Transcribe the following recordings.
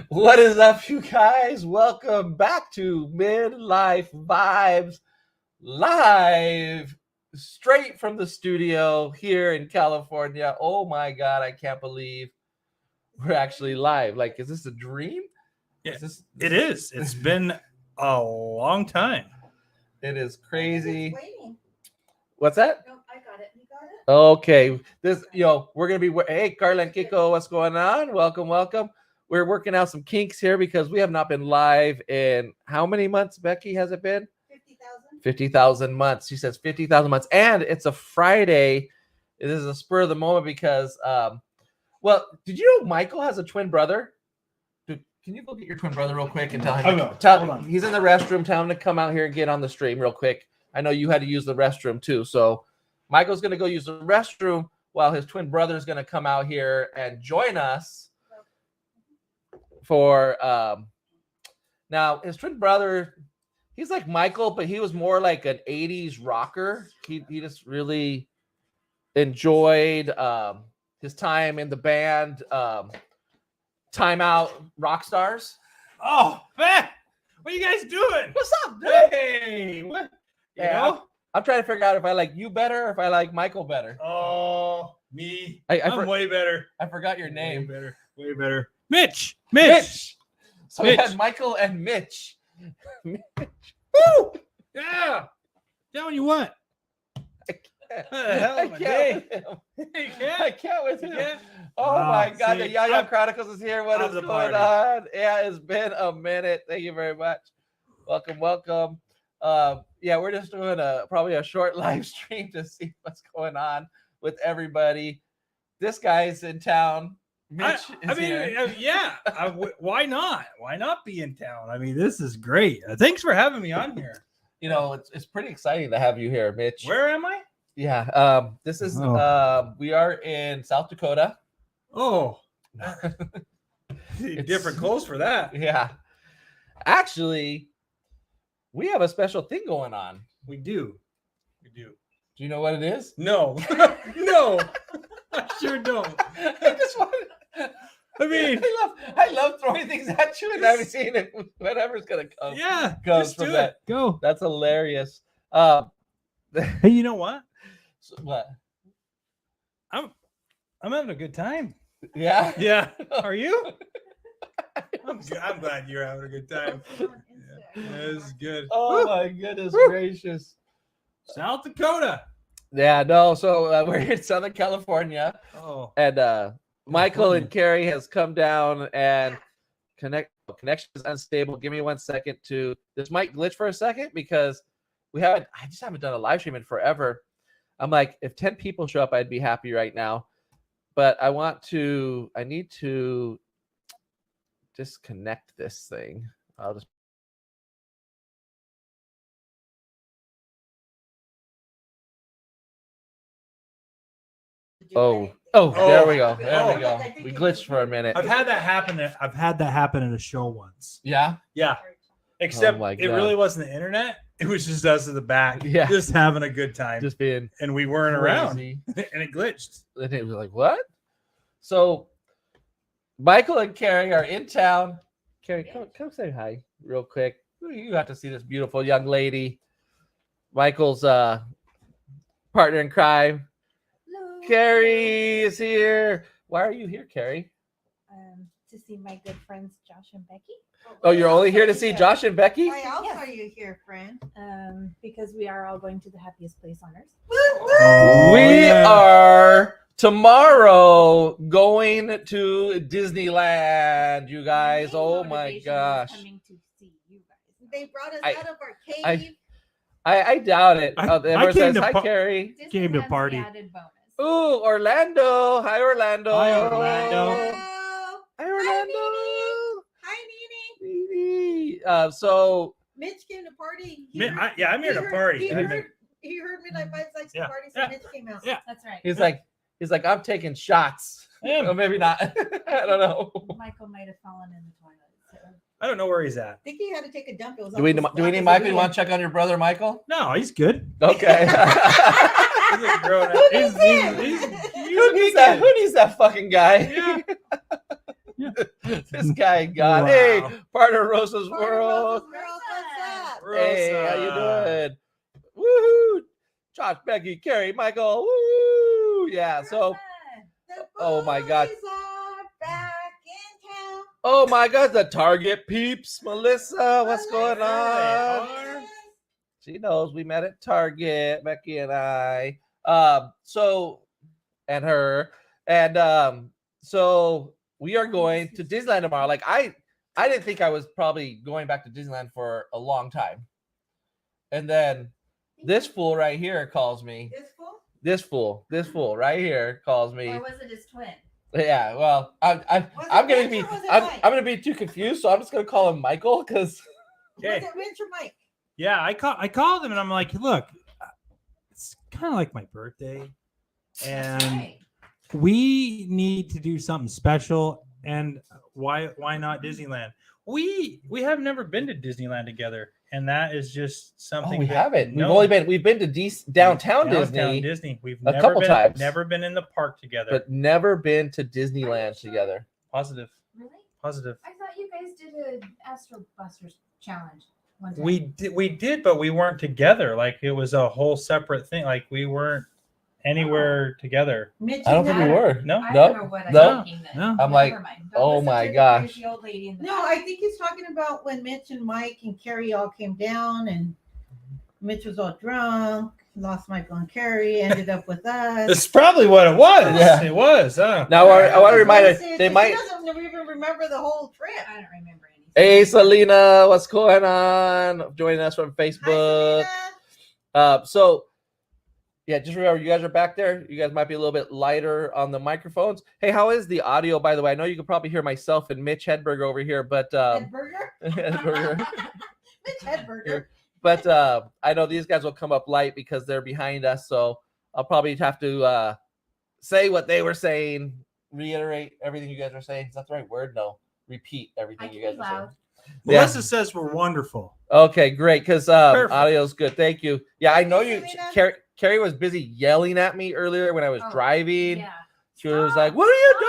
What is up, you guys? Welcome back to Midlife Vibes live, straight from the studio here in California. Oh my God, I can't believe we're actually live. Like, is this a dream? Yeah, it is. It's been a long time. It is crazy. What's that? No, I got it. You got it? Okay. We're gonna be. Hey, Carla and Kiko, what's going on? Welcome. We're working out some kinks here because we have not been live in how many months, Becky, has it been? 50,000. 50,000 months. She says 50,000 months. And it's a Friday. This is a spur of the moment because, did you know Michael has a twin brother? Can you go get your twin brother real quick and tell him? Hold on. He's in the restroom. Tell him to come out here and get on the stream real quick. I know you had to use the restroom too. So Michael's going to go use the restroom while his twin brother is going to come out here and join us for now. His twin brother, he's like Michael, but he was more like an 80s rocker. He just really enjoyed his time in the band Time Out Rock Stars. Oh, man. What are you guys doing? What's up, dude? Hey, what? I'm trying to figure out if I like you better or if I like Michael better. Oh, me. I'm way better. I forgot your name. Way better. Mitch. So we had Michael and Mitch. Woo! Yeah. That one you want? I can't with him. Oh my God, the Yaya Chronicles is here. What is going on? Yeah, it's been a minute. Thank you very much. Welcome. We're just doing probably a short live stream to see what's going on with everybody. This guy's in town. Mitch is here. Why not? Why not be in town? I mean, this is great. Thanks for having me on here. You know, it's pretty exciting to have you here, Mitch. Where am I? Yeah. This is we are in South Dakota. Oh. Different clothes for that. Yeah. Actually, we have a special thing going on. We do. Do you know what it is? No. No. I sure don't. I love throwing things at you and I've seen it. Whatever's gonna come. Yeah. Comes from that. Go. That's hilarious. Hey, you know what? What? I'm having a good time. Yeah. Yeah. Are you? I'm glad you're having a good time. Yeah, this is good. Oh my goodness gracious. South Dakota. Yeah, no. So we're in Southern California. Oh. And Michael and Carrie has come down and connection is unstable. Give me 1 second to this might glitch for a second because I just haven't done a live stream in forever. I'm like, if 10 people show up, I'd be happy right now. But I need to disconnect this thing. I'll just. Oh, there we go. There we go. We glitched for a minute. I've had that happen at a show once. Yeah? Yeah. Except Oh it really wasn't the internet. It was just us in the back. Yeah. Just having a good time. Just being and we weren't around. crazy. And it glitched. And it was like, what? So Michael and Carrie are in town. Carrie, come say hi real quick. You got to see this beautiful young lady. Michael's partner in crime. Hello. Carrie is here. Why are you here, Carrie? To see my good friends Josh and Becky. Oh, you're only here to see Josh and Becky? Why else are you here, friend? Because we are all going to the happiest place on earth. We are tomorrow going to Disneyland, you guys. Oh my gosh. Coming to see you guys. They brought us out of our cave. I doubt it. Everyone says, hi, Carrie. Came to Disneyland's the party. added bonus. Ooh, Orlando. Hi, Orlando. Hi, Orlando. Hi, Orlando. Hi, Nene. Nene. So Mitch came to party. I'm here to party. He heard Midlife Vibes likes to party, so Mitch came out. Yeah. That's right. he's like, I'm taking shots. Yeah. Or maybe not. I don't know. Michael might have fallen in the toilet. So. I don't know where he's at. I think he had to take a dump. It was Do we need Michael? You want to check on your brother, Michael? No, he's good. Okay. He's a grown up. Who needs him? Who needs that fucking guy? Yeah. This guy got Wow. hey, part of Rosa's Part of world. Rosa's World, what's up? Hey, how you Rosa. doing? Woohoo! Josh, Becky, Carrie, Michael. Woo! Yeah. So, The oh my God. boys are back in town. oh my God, the Target peeps, Melissa. What's going There on? they are. She knows we met at Target, Becky and I. And her, and so we are going to Disneyland tomorrow. Like I didn't think I was probably going back to Disneyland for a long time, and then this fool right here calls me. This fool? This fool right here calls me. Or was it his twin? Yeah, well, I'm gonna Vince be or was it I'm Mike? gonna be too confused, so I'm just gonna call him Michael because Okay. Was it Vince or Mike? Yeah, I called him and I'm like, look, it's kind of like my birthday, and Right. we need to do something special. And why not Disneyland? We have never been to Disneyland together, and that is just something. we that- haven't. no, We've been to downtown Disney, Disney. We've a never couple been, times. Never been in the park together. but never been to Disneyland sure? together. Positive. Really? Positive. I thought you guys did an Astro Busters challenge one time. We did, but we weren't together. Like it was a whole separate thing. Like we weren't anywhere together. Mitch I don't think we No. were. No. I No, don't know what I'm no, thinking then. no. I'm Never like, mind. Don't oh listen my to the gosh. crazy old lady in the No, back. I think he's talking about when Mitch and Mike and Carrie all came down, and Mitch was all drunk, lost Michael and Carrie, ended up with us. That's probably what it was. Yeah. It was. Huh? Now I want to remind her. He They might. doesn't even remember the whole trip. I don't remember anything. Hey, Selena, what's going on? Joining us from Hi, Facebook. Selena. So, yeah, just remember, you guys are back there. You guys might be a little bit lighter on the microphones. Hey, how is the audio, by the way? I know you can probably hear myself and Mitch Hedberg over here, but Hedberger? Hedberger. Mitch Hedberger. But I know these guys will come up light because they're behind us, so I'll probably have to say what they were saying, reiterate everything you guys are saying. Is that the right word? No, repeat everything I you can guys be are saying. loud. Yeah. Melissa says we're wonderful. Okay, great, because Perfect. audio's good. Thank you. Yeah, I know you. Selena? Carrie was busy yelling at me earlier when I was Oh, driving. Yeah. She was Stop, like, "What are you stop.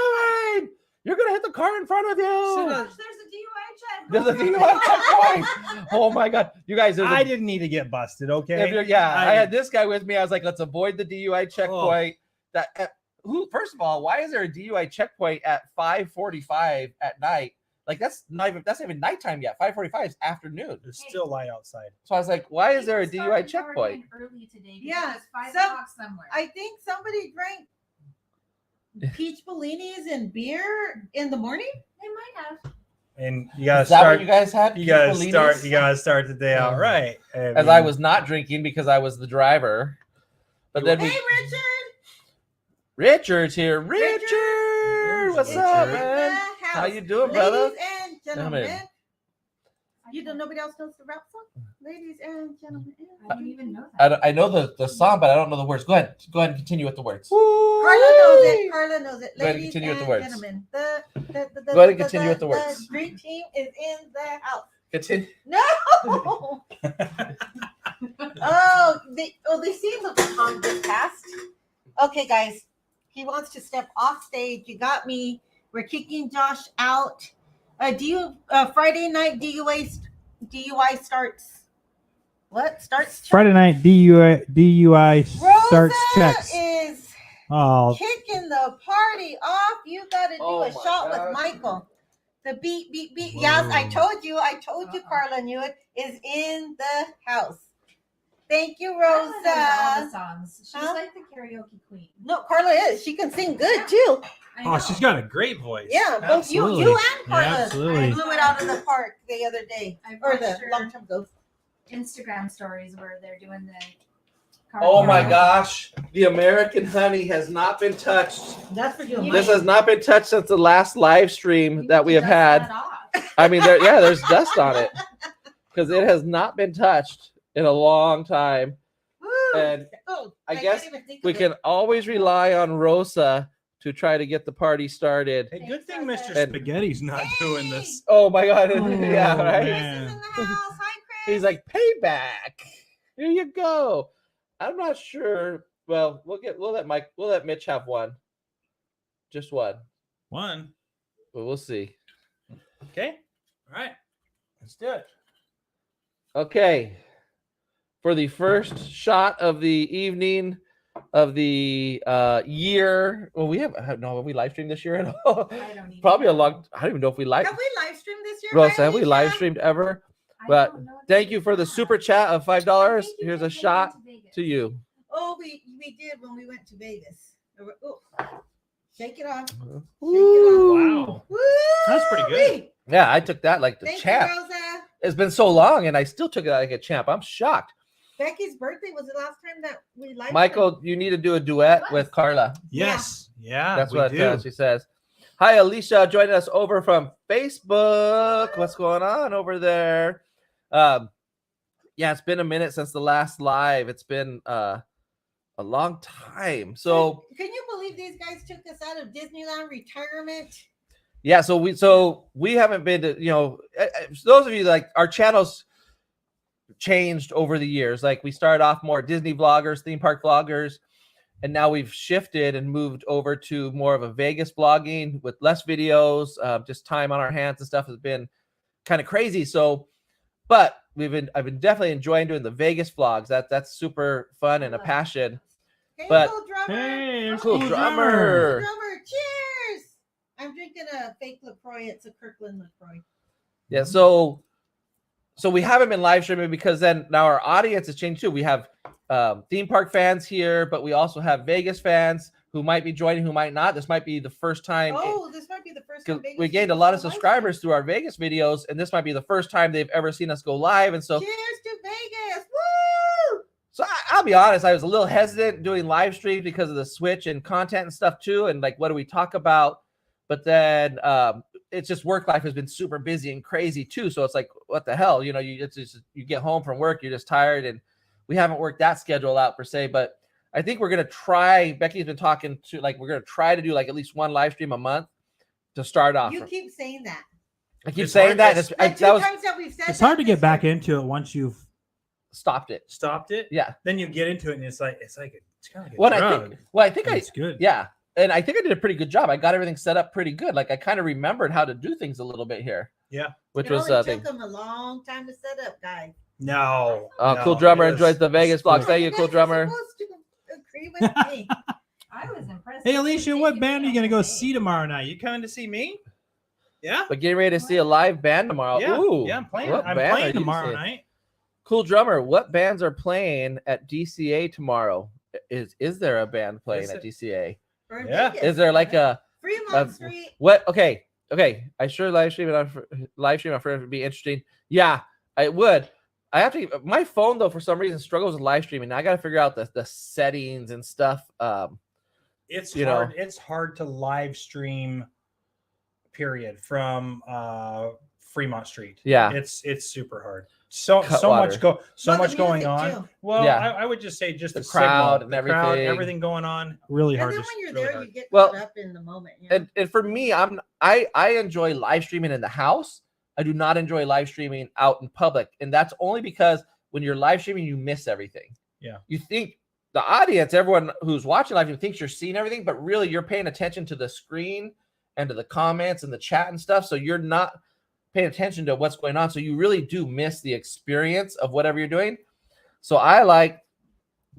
doing? You're gonna hit the car in front of you." Gosh, there's a DUI check. There's a going DUI on. checkpoint. Oh my god, you guys! there's a- I didn't need to get busted. Okay. if you're- yeah, I had this guy with me. I was like, let's avoid the DUI checkpoint. Who? First of all, why is there a DUI checkpoint at 5:45 at night? Like that's not even nighttime yet. 5:45 is afternoon. There's still light outside. So I was like, why is there a People DUI started checkpoint? arguing early today because Yeah, it was 5 so o'clock somewhere. I think somebody drank peach bellinis and beer in the morning. They might have. And you gotta Is that start. what you guys had? You gotta Bellinis? start. You gotta start the day out Oh. right. As I was not drinking because I was the driver. But then Hey, we Richard. Richard's here. Richard, what's up, In the man? house. How you doing, brother? Ladies and gentlemen. Gentlemen. You don't. Nobody else knows the rap song. Ladies and gentlemen. I didn't even know that. I know the song, but I don't know the words. Go ahead and continue with the words. Carla knows it. Carla knows it. Go ahead and Ladies continue with and the words. gentlemen. Go ahead and continue with the words. The dream team is in the house. Continue. No. They see the song just passed. Okay, guys. He wants to step off stage. You got me. We're kicking Josh out. Friday night DUI starts. What starts? Friday night DUI starts Rosa checks. is Oh, kicking the party off. You got to do Oh a my shot God. with Michael. The beat. Yes, I told you. Uh-uh. Carla knew it. Is in the house. Thank you, Carla knows all the Rosa. songs. She's Huh? like the karaoke queen. No, Carla is. She can sing good too. I oh, know. she's got a great voice. Yeah, both you Absolutely. and Carla. Yeah, absolutely. Blew it out of the park the other day, I've or the watched her long time ago. Instagram stories where they're doing the. Oh my karaoke. gosh, the American honey has not been touched. That's for you. This has not been touched since the last live stream You that need we to have dust had. that off. I mean, there's dust on it because it has not been touched in a long time. And I guess we can always rely on Rosa to try to get the party started. Hey, good thing Mr. And- Spaghetti's not doing this. Oh my god, Oh, yeah, right. man. Chris is in the house. Hi, Chris. He's like, payback. Here you go. I'm not sure. Well, we'll let Mitch have one. Just one. One. But we'll see. Okay. All right. Let's do it. Okay. For the first shot of the evening of the year. Well, we have we live streamed this year at all? I don't even Probably a know. long. I don't even know if we live. Have we live streamed this year? Rosa, have we Alicia? live streamed ever? I But don't know what thank to you do for the now. super chat of $5. I think you Here's did a when we shot went Vegas. to you. Oh, we did when we went to Vegas. Oh, shake it off. Woo. Wow. Woo! That's pretty good. Yeah, I took that like the Thank champ. you, Rosa. It's been so long, and I still took it like a champ. I'm shocked. Becky's birthday was the last time that we live. Michael, you need to do a duet with Carla. Yes. Yeah. That's we what do. she says. Hi, Alicia, joining us over from Facebook. What's going on over there? Yeah, it's been a minute since the last live. It's been a long time. So can you believe these guys took us out of Disneyland retirement? yeah, so we haven't been to, those of you like our channels changed over the years. Like we started off more Disney vloggers, theme park vloggers, and now we've shifted and moved over to more of a Vegas vlogging with less videos. Just time on our hands and stuff has been kind of crazy. So, but I've been definitely enjoying doing the Vegas vlogs. That's super fun and a passion. Hey, But- cool drummer. Hey, there's Cool cool drummer. Drummer, cheers! I'm drinking a fake LaCroix. It's a Kirkland LaCroix. Yeah, so we haven't been live streaming because then now our audience has changed too. We have theme park fans here, but we also have Vegas fans who might be joining, who might not. This might be the first time. Oh, this might be the first time. Because Vegas we gained a people lot of saw live subscribers through our Vegas videos, and this might be the first time they've ever seen us go live. And so, stream. Cheers to Vegas! Woo! so I'll be honest, I was a little hesitant doing live streams because of the switch and content and stuff too, and like what do we talk about? But then it's just work life has been super busy and crazy too. So it's like, what the hell? You get home from work, you're just tired, and we haven't worked that schedule out per se. But I think we're gonna try. Becky's been talking to we're gonna try to do like at least one live stream a month to start off. You keep saying that. I keep It's saying hard- that. it's- Like two times that we've said It's hard to that get this back year. into it once you've stopped it. stopped it. Yeah. Then you get into it, and it's kind of like a What drug. I think And it's good. yeah. And I think I did a pretty good job. I got everything set up pretty good. Like I kind of remembered how to do things a little bit here. Yeah. Which It was only thing. took them a long time to set up, guys. No. Cool no, drummer it enjoys the Vegas it's cool. vlogs. Thank you, guys cool are drummer. supposed to agree with me. I was impressed. Hey, Alicia, what band are you gonna go see tomorrow night? You coming to see me? Yeah. But getting ready to see a live band tomorrow. Yeah. Ooh, Yeah, I'm playing. what I'm band are playing you tomorrow seeing? night. Cool drummer. What bands are playing at DCA tomorrow? Is there a band playing Is at it? DCA? Or in Yeah. Vegas. Is there like a Fremont Street? what? Okay. I sure live stream on Friend would be interesting. Yeah, I would. I have to. My phone though, for some reason, struggles with live streaming. I got to figure out the settings and stuff. It's You hard. know. It's hard to live stream. Period. From Fremont Street. Yeah. It's super hard. So Cut so water. much Well, the much going music, on. too. Well, Yeah. I would just say just The the crowd signal, and the crowd, everything. everything going on. Really And hard. then just when you're really there, hard. you get Well, caught up in the moment. You know? And for me, I enjoy live streaming in the house. I do not enjoy live streaming out in public, and that's only because when you're live streaming, you miss everything. Yeah. You think the audience, everyone who's watching live stream, thinks you're seeing everything, but really you're paying attention to the screen and to the comments and the chat and stuff. So you're not paying attention to what's going on. So you really do miss the experience of whatever you're doing. So I like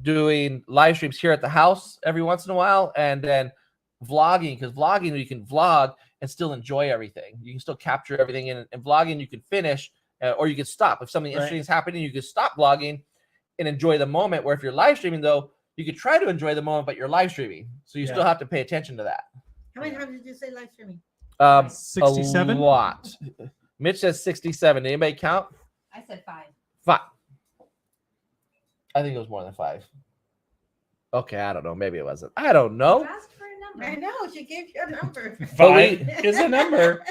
doing live streams here at the house every once in a while, and then vlogging, because vlogging, you can vlog and still enjoy everything. You can still capture everything in, and vlogging, you can finish or you can stop. If something interesting is happening, you can stop vlogging and enjoy the moment. Where if you're live streaming, though, you could try to enjoy the moment, but you're live streaming. So you still have to pay attention to that. How many times did you say live streaming? 67? A lot. Mitch says 67. Anybody count? I said 5. 5. I think it was more than 5. Okay, I don't know. Maybe it wasn't. I don't know. You asked for a number. I know she gave you a number. 5 is a number.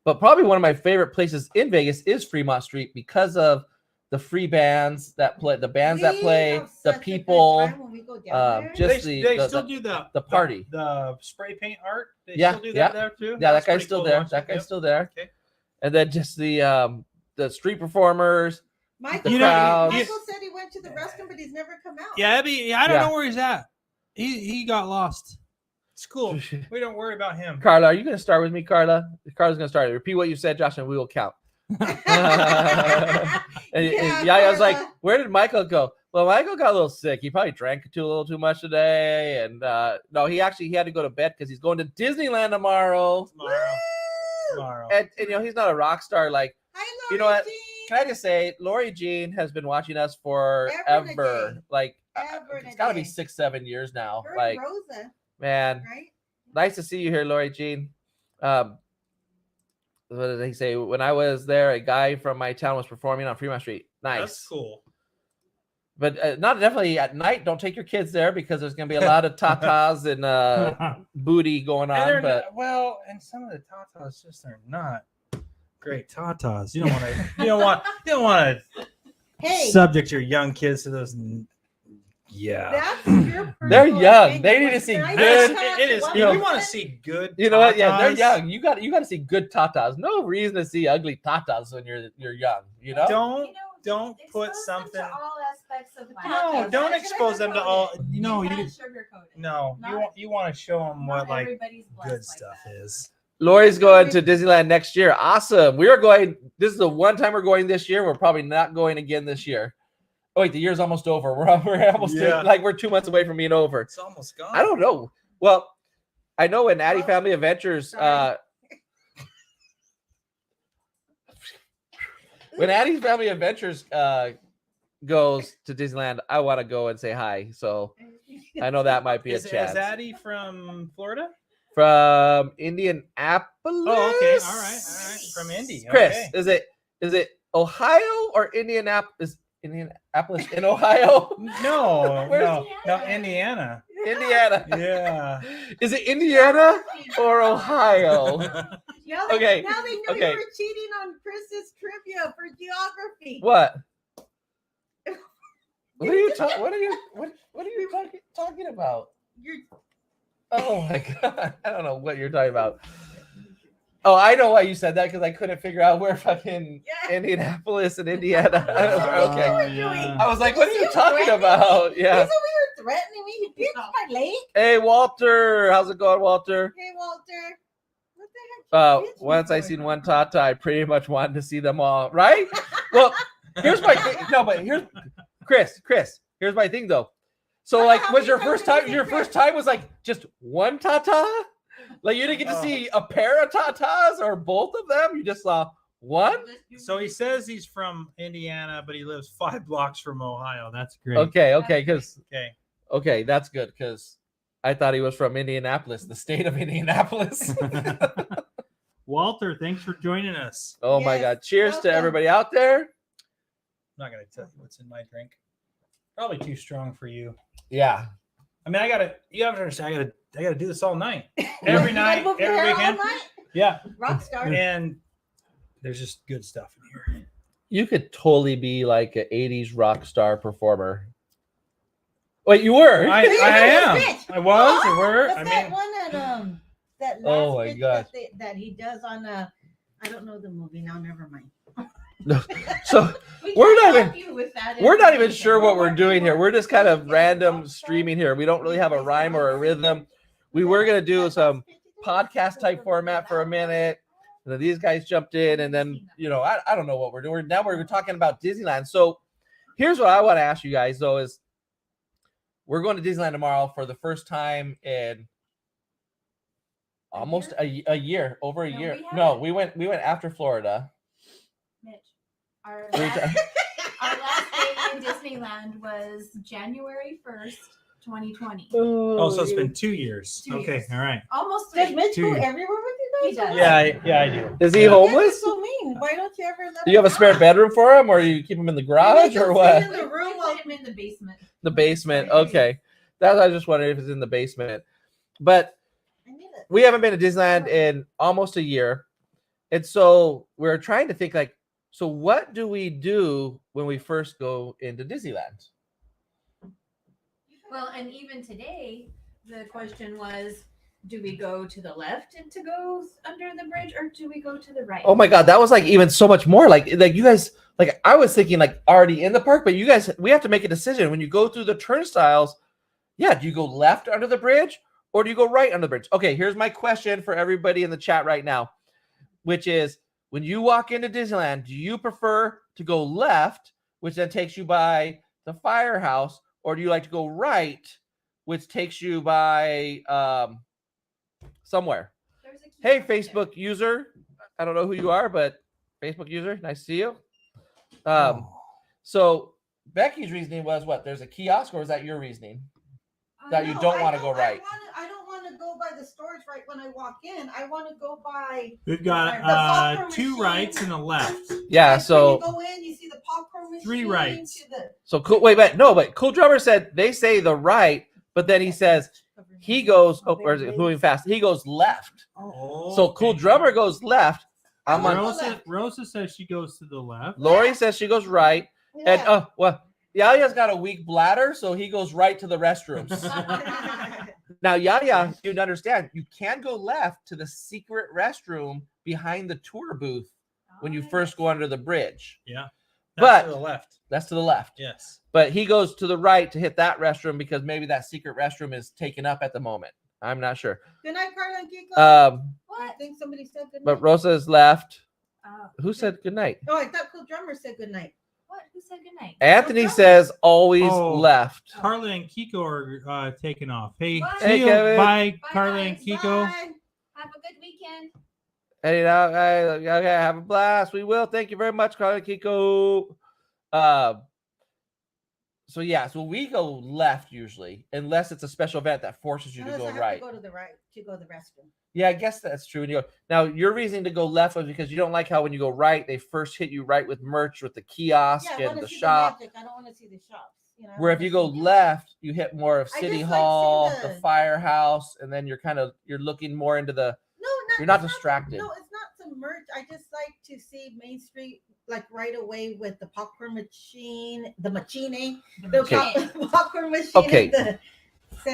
But probably one of my favorite places in Vegas is Fremont Street because of the free bands that play, the bands that We play, have the such a good people. time when we go down there. just they the still do the party. the spray paint art. They Yeah, still do yeah. that there too. Yeah, That's that guy's pretty still cool to there. watch. That guy's Yep. still there. Okay. And then just the street performers. Michael, the crowd. Michael said he went to the restroom, but he's never come out. Yeah, I don't Yeah. know where he's at. He got lost. It's cool. We don't worry about him. Carla, are you going to start with me, Carla? Carla's going to start. Repeat what you said, Josh, and we will count. And Yaya's like, Carla. where did Michael go? Well, Michael got a little sick. He probably drank a little too much today. And no, he had to go to bed because he's going to Disneyland tomorrow. Tomorrow. And he's not a rock star. Like, Hi, you know what? Lori can I just say, Lori Jean has been watching us forever. Like, it's got to be 6-7 years now. Her Like, and Rosa, man, right? nice to see you here, Lori Jean. What did he say? When I was there, a guy from my town was performing on Fremont Street. Nice. That's cool. But not definitely at night. Don't take your kids there because there's going to be a lot of tatas and booty going on. But and some of the tatas just are not great tatas. You don't want to Hey, subject your young kids to those. Yeah. that's your they're personal young. opinion. They need to When see I good- talk It is. one You know, want to person- see good. you know what? Yeah, they're tatas. young. You got to see good tatas. No reason to see ugly tatas when you're young. You know. Don't put expose something. them to all aspects of life. No, Like, don't not expose them to sugarcoat all. it. No, You you can't sugarcoat it. no. You want to show them Not what like everybody's blessed good like stuff that. is. Lori's going to Disneyland next year. Awesome. We are going. This is the one time we're going this year. We're probably not going again this year. Oh wait, the year's almost over. We're almost we're 2 months away from being over. It's almost gone. I don't know. Well, I know when Addie Well, Family Adventures, sorry. when Addie's Family Adventures goes to Disneyland, I want to go and say hi. So I know that might be a Is chance. Addie from Florida? From Indianapolis. Oh, okay. All right. From Indy. Chris, Okay. is it Ohio or Indianapolis? Indianapolis in Ohio? No, Where's no, Indiana. Indiana. Yeah. Is it Indiana or Ohio? Now Okay, Now they know okay. you were cheating on Chris's trivia for geography. What? What are you talking? What are you talking about? You're Oh my god! I don't know what you're talking about. Oh, I know why you said that because I couldn't figure out where fucking Yeah. Indianapolis and Indiana. Okay, Yeah. I was like, what are you You talking threatening about? He's Yeah. over here threatening me. He pinched my leg. Hey, Walter, how's it going, Walter? Hey, Walter. What the heck? You pinched me Once I for? seen one Tata, I pretty much wanted to see them all. Right? Well, here's my thing. No, but here's Chris. Here's my thing though. So Well, like, how was many your times first have you time? seen Your Chris? first time was like just one Tata? Like you didn't get to Oh. see a pair of Tatas or both of them? You just saw one? So he says he's from Indiana, but he lives 5 blocks from Ohio. That's great. Okay, Okay. okay, that's good because I thought he was from Indianapolis, the state of Indianapolis. Walter, thanks for joining us. Oh my Yes, God! Cheers to welcome. everybody out there. I'm not gonna tell you what's in my drink. Probably too strong for you. Yeah. I mean, you have to understand, I gotta do this all night. You Every gotta night, move your every hair all weekend. night? Yeah. Rock star. And there's just good stuff in here. You could totally be like an 80s rock star performer. Wait, you were? I am. I was. I were. What's I that mean, one that last Oh my bit gosh. that he does on I don't know the movie now. Never mind. So We We're can't not help you with that we're not even information. sure what we're We're doing here. We're just kind of working random on streaming here. We don't really have a rhyme or a rhythm. We were gonna do some podcast type format for a minute. And then these guys jumped in, and then I don't know what we're doing. Now we're talking about Disneyland. So here's what I want to ask you guys though: is we're going to Disneyland tomorrow for the first time in almost a year, over a No, year. we No, haven't. we went after Florida. Mitch, our We- last day in Disneyland was January 1st, 2020. oh, so it's been 2 years. 2 Okay. years. All right. Almost Does 3. Mitch go Dude. everywhere with you He guys? does. Yeah, I do. Is he Yeah. That's homeless? so mean. Why don't you ever let Do you have a him spare out? bedroom for him, or you keep him in the garage, You or make him what? sit in the room We while put him in the basement. The basement. Okay, that's I was just wondering if it's in the basement. But I need it. we haven't been to Disneyland in almost a year, and so we're trying to think like, so what do we do when we first go into Disneyland? Well, and even today, the question was, do we go to the left and to go under the bridge, or do we go to the right? Oh my God, that was like even so much more. Like you guys, like I was thinking like already in the park, but you guys, we have to make a decision when you go through the turnstiles. Yeah, do you go left under the bridge or do you go right under the bridge? Okay, here's my question for everybody in the chat right now, which is, when you walk into Disneyland, do you prefer to go left, which then takes you by the firehouse, or do you like to go right, which takes you by somewhere? Hey, Facebook user. I don't know who you are, but Facebook user, nice to see you. So Becky's reasoning was what? There's a kiosk, or is that your reasoning? That you don't want to go right? I don't want to go by the storage right when I walk in. I want to go by. We've got 2 rights and a left. Yeah, so when you go in, you see the popcorn machine. 3 rights. So cool. Wait, but Cool Drummer said they say the right, but then he says he goes. Oh, or is it moving fast? He goes left. Oh, So Cool Drummer goes left. I'm on. Rosa says she goes to the left. Lori says she goes right, and Yaya's got a weak bladder, so he goes right to the restrooms. Now, Yaya, you'd understand, you can go left to the secret restroom behind the tour booth when you first go under the bridge. Yeah. But to the left. That's to the left. Yes. But he goes to the right to hit that restroom because maybe that secret restroom is taken up at the moment. I'm not sure. Good night, Carla and Kiko. What? I think somebody said good night. But Rosa is left. Who said good night? Oh, I thought Cool Drummer said good night. What? Who said good night? Anthony says always left. Carla and Kiko are taking off. Hey, Bye. see Hey, you. Kevin. Bye, Bye, Carla guys. and Kiko. Bye. Have a good weekend. Hey, okay, have a blast. We will. Thank you very much, Carla and Kiko. So we go left usually, unless it's a special event that forces you to go right. To go to the right to go to the restroom. Yeah, I guess that's true. And you go, now, your reason to go left was because you don't like how when you go right, they first hit you right with merch, with the kiosk and the shop. I don't want to see the shops. Where if you go left, you hit more of City Hall, the firehouse, and then you're looking more into the. You're not distracted. No, it's not some merch. I just like to see Main Street like right away with the popcorn machine, the popcorn machine. Okay.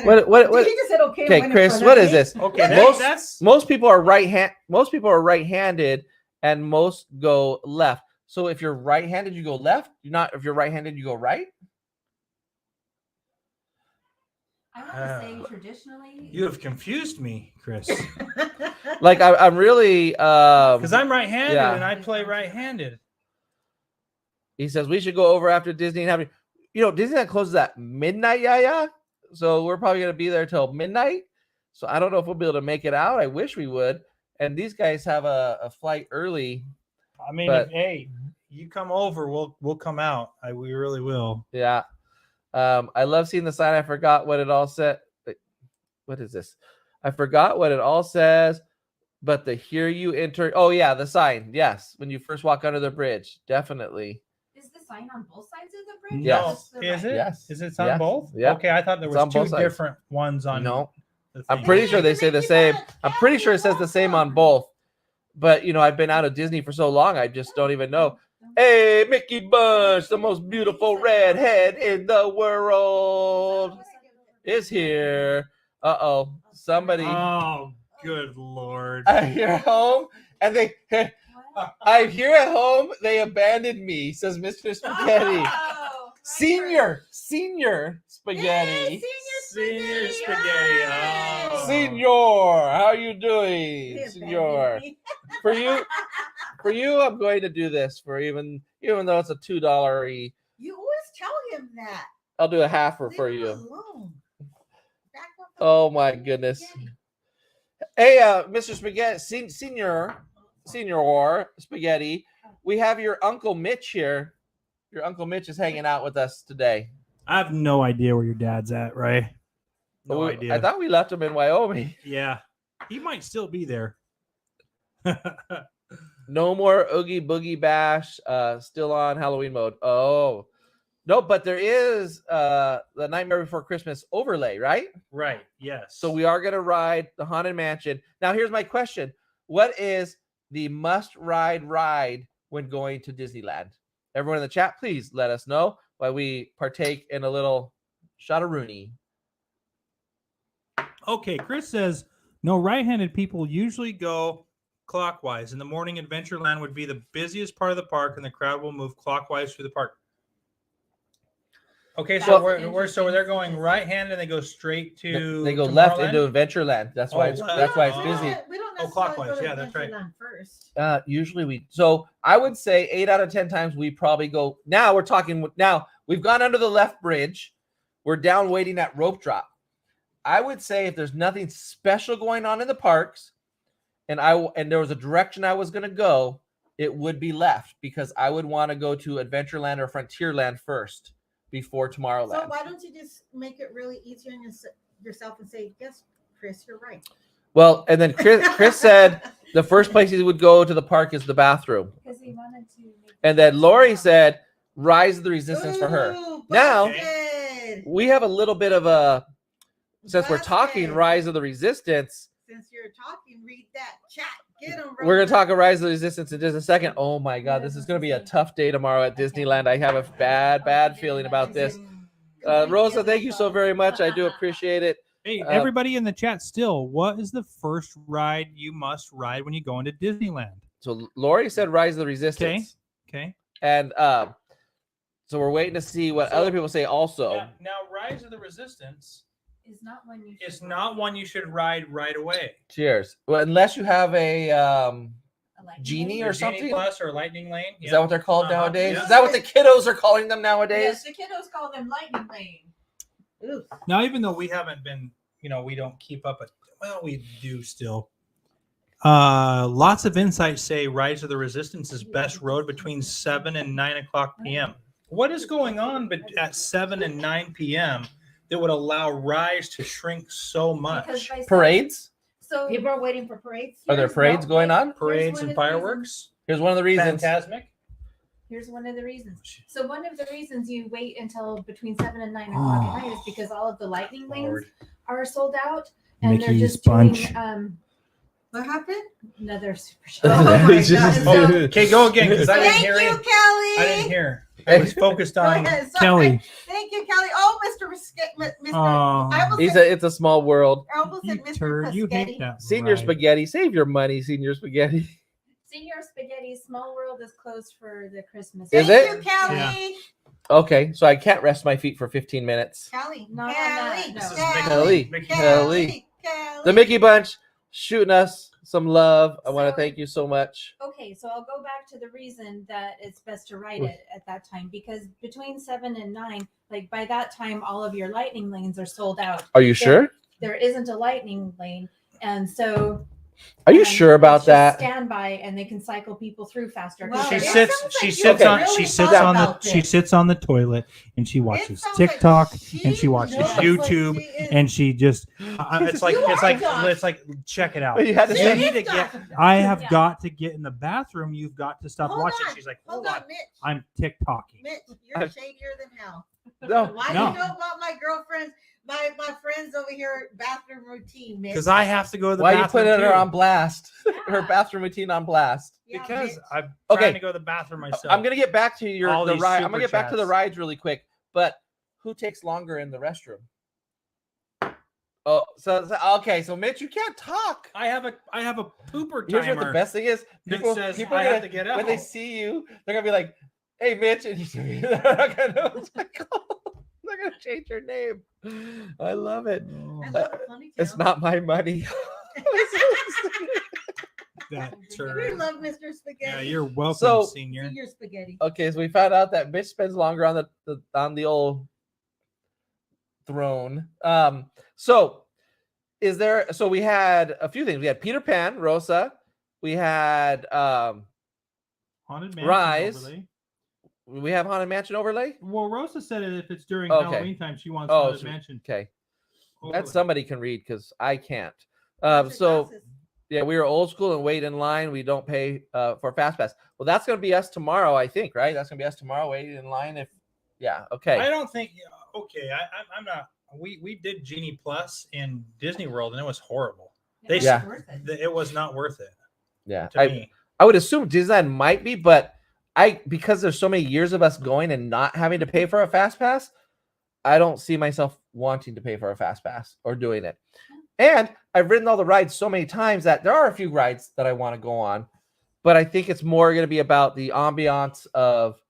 What? He just said okay. Okay, Chris, what is this? Okay, most people are right-handed, and most go left. So if you're right-handed, you go left. If you're right-handed, you go right. I want to say traditionally. You have confused me, Chris. Like I'm really because I'm right-handed and I play right-handed. He says we should go over after Disney and have Disneyland closes at midnight, so we're probably gonna be there till midnight. So I don't know if we'll be able to make it out. I wish we would. And these guys have a flight early. I mean, hey, you come over, we'll come out. We really will. Yeah. I love seeing the sign. I forgot what it all said. What is this? I forgot what it all says, but the here you enter. Oh yeah, the sign. Yes, when you first walk under the bridge, definitely. Is the sign on both sides of the bridge? Yes. Is it? Yes. Is it on both? Yeah. Okay, I thought there was 2 different ones on. No, I'm pretty sure they say the same. I'm pretty sure it says the same on both. But I've been out of Disney for so long, I just don't even know. Hey, Mickey Bunch, the most beautiful redhead in the world, is here. Somebody. Oh, good Lord. I'm here at home, and I'm here at home. They abandoned me, says Mr. Spaghetti. Senior Spaghetti. Senior Spaghetti. Oh. Senior, how you doing, Senior? For you, I'm going to do this for even though it's a $2. You always tell him that. I'll do a halfer for you. Oh my goodness. Hey, Mr. Spaghetti, Senior Spaghetti, we have your Uncle Mitch here. Your Uncle Mitch is hanging out with us today. I have no idea where your dad's at, Ray. No idea. I thought we left him in Wyoming. Yeah, he might still be there. No more Oogie Boogie Bash. Still on Halloween mode. Oh, no, but there is the Nightmare Before Christmas overlay, right? Right. Yes. So we are going to ride the Haunted Mansion. Now, here's my question. What is the must-ride ride when going to Disneyland? Everyone in the chat, please let us know while we partake in a little shot-a-rooney. Okay, Chris says, no, right-handed people usually go clockwise. In the morning, Adventureland would be the busiest part of the park, and the crowd will move clockwise through the park. Okay, That's so they're interesting. going right hand and they go straight to. They go left Tomorrowland? into Adventureland. That's why it's left. that's why it's Oh. busy. We don't Oh, necessarily clockwise. go to Yeah, that's right. Adventureland first. Usually we. So I would say 8 out of 10 times we probably go. Now we're talking. Now we've gone under the left bridge. We're down waiting at rope drop. I would say if there's nothing special going on in the parks, and there was a direction I was going to go, it would be left because I would want to go to Adventureland or Frontierland first before Tomorrowland. So why don't you just make it really easier on yourself and say, yes, Chris, you're right. Well, and then Chris said the first place he would go to the park is the bathroom. Because he wanted to. And then Lori said Rise of the Resistance for her. Ooh, Now, busted. we have a little bit of a, since we're talking Busted. Rise of the Resistance, Since you're talking, read that chat. Get them. we're going to talk a Rise of the Resistance in just a second. Oh my God, this is going to be a tough day tomorrow at Disneyland. I have a bad feeling about this. Rosa, thank you so very much. I do appreciate it. Hey, everybody in the chat still, what is the first ride you must ride when you go into Disneyland? So Lori said Rise of the Resistance. Okay. And so we're waiting to see what other people say also. Now, Rise of the Resistance Is not one you. is not one you should ride right away. Cheers. Well, unless you have a Genie or The Genie something. Plus or Lightning Lane. Is that what they're called Uh-huh. nowadays? Yeah. Is that what the kiddos are calling them nowadays? Yes, the kiddos call them lightning lane. Ooh. Now, even though we haven't been, we don't keep up. Well, we do still. Lots of insights say Rise of the Resistance is best rode between 7 and 9 o'clock p.m. What is going on at 7 and 9 p.m. that would allow Rise to shrink so Because much? by Parades? So People are waiting for parades. Are there here's- parades no, going wait, on? here's Parades one and of the reasons. fireworks? Here's one of the reasons. Phantasmic? Here's one of the reasons. So one of the reasons you wait until between 7 and 9 o'clock at night is because all of the lightning lanes Lord. are sold out, and they're Mickey's just Bunch. doing What happened? another super show. Oh my It's just- God. Okay, go again because I didn't Thank hear you, it. Kelly. I didn't hear. I was focused on Sorry. Kelly. Thank you, Kelly. Oh, Mr. Mr. Oh, I almost It's said, a small world. I almost you said Mr. turd. You hate Pescetti. that. Senior ride. spaghetti. Save your money, senior spaghetti. Senior Spaghetti Small World is closed for the Christmas. Is Thank it? you, Kelly. Yeah. Okay, so I can't rest my feet for 15 minutes. Kelly. Not on Kelly. that, no. This is Kelly. Mickey. Kelly. Kelly. The Mickey Bunch shooting us some love. I want to So- thank you so much. Okay, so I'll go back to the reason that it's best to ride it at that time, because between 7 and 9, like by that time, all of your lightning lanes are sold out. Are you sure? There isn't a lightning lane, and so Are you and sure about it's just that? Standby, and they can cycle people through faster. Well, She it sits. sounds She like sits you on. really She sits thought on the. about She this. sits on the toilet and she It watches sounds like TikTok and she watches knows like YouTube she is- and she just. It's like You it's are like Josh. it's like check it out. You had to You say- need to get. Stop. I have Yeah. got to get in the bathroom. You've got to stop Hold watching. on. She's like, Hold hold on. on, Mitch. I'm TikToking. Mitch, you're shadier than hell. No. Why No. do you know about my girlfriends, my friends over here bathroom routine, Mitch? Because I have to go to the Why are you bathroom. putting her too. on blast? Yeah. Her bathroom routine on blast. Yeah, Because Mitch. I'm Okay. trying to go to the bathroom myself. I'm gonna get back to All the these ride. I'm super gonna get back to the chats. rides really quick. But who takes longer in the restroom? Oh, so okay. So Mitch, you can't talk. I have a pooper Here's timer. what the best thing is. that People, says people I are have gonna, to get up. when they see you, they're gonna be like, "Hey, Mitch," and they're not gonna. It's like, they're gonna change your name. I love it. Oh, I love a ponytail. It's not my money. that We turd. love Mr. Spaghetti. Yeah, you're welcome, So- senior. Senior spaghetti. Okay, so we found out that Mitch spends longer on the old throne. So is there? So we had a few things. We had Peter Pan, Rosa. We had Haunted Mansion Rise. overlay. we have Haunted Mansion overlay. Well, Rosa said it if it's during Okay. Halloween time, she wants Oh, Haunted so- Mansion. Okay, overlay. that somebody can read because I can't. Where's your So glasses? yeah, we were old school and wait in line. We don't pay for Fast Pass. Well, that's gonna be us tomorrow, I think, right? That's gonna be us tomorrow, waiting in line. If yeah, okay. I don't think. Okay, I'm not. We did Genie Plus in Disney World and it was horrible. They It's Yeah. worth it. It was not worth it Yeah, to me. I would assume Disneyland might be, but because there's so many years of us going and not having to pay for a Fast Pass, I don't see myself wanting to pay for a Fast Pass or doing it. And I've ridden all the rides so many times that there are a few rides that I want to go on, but I think it's more going to be about the ambiance of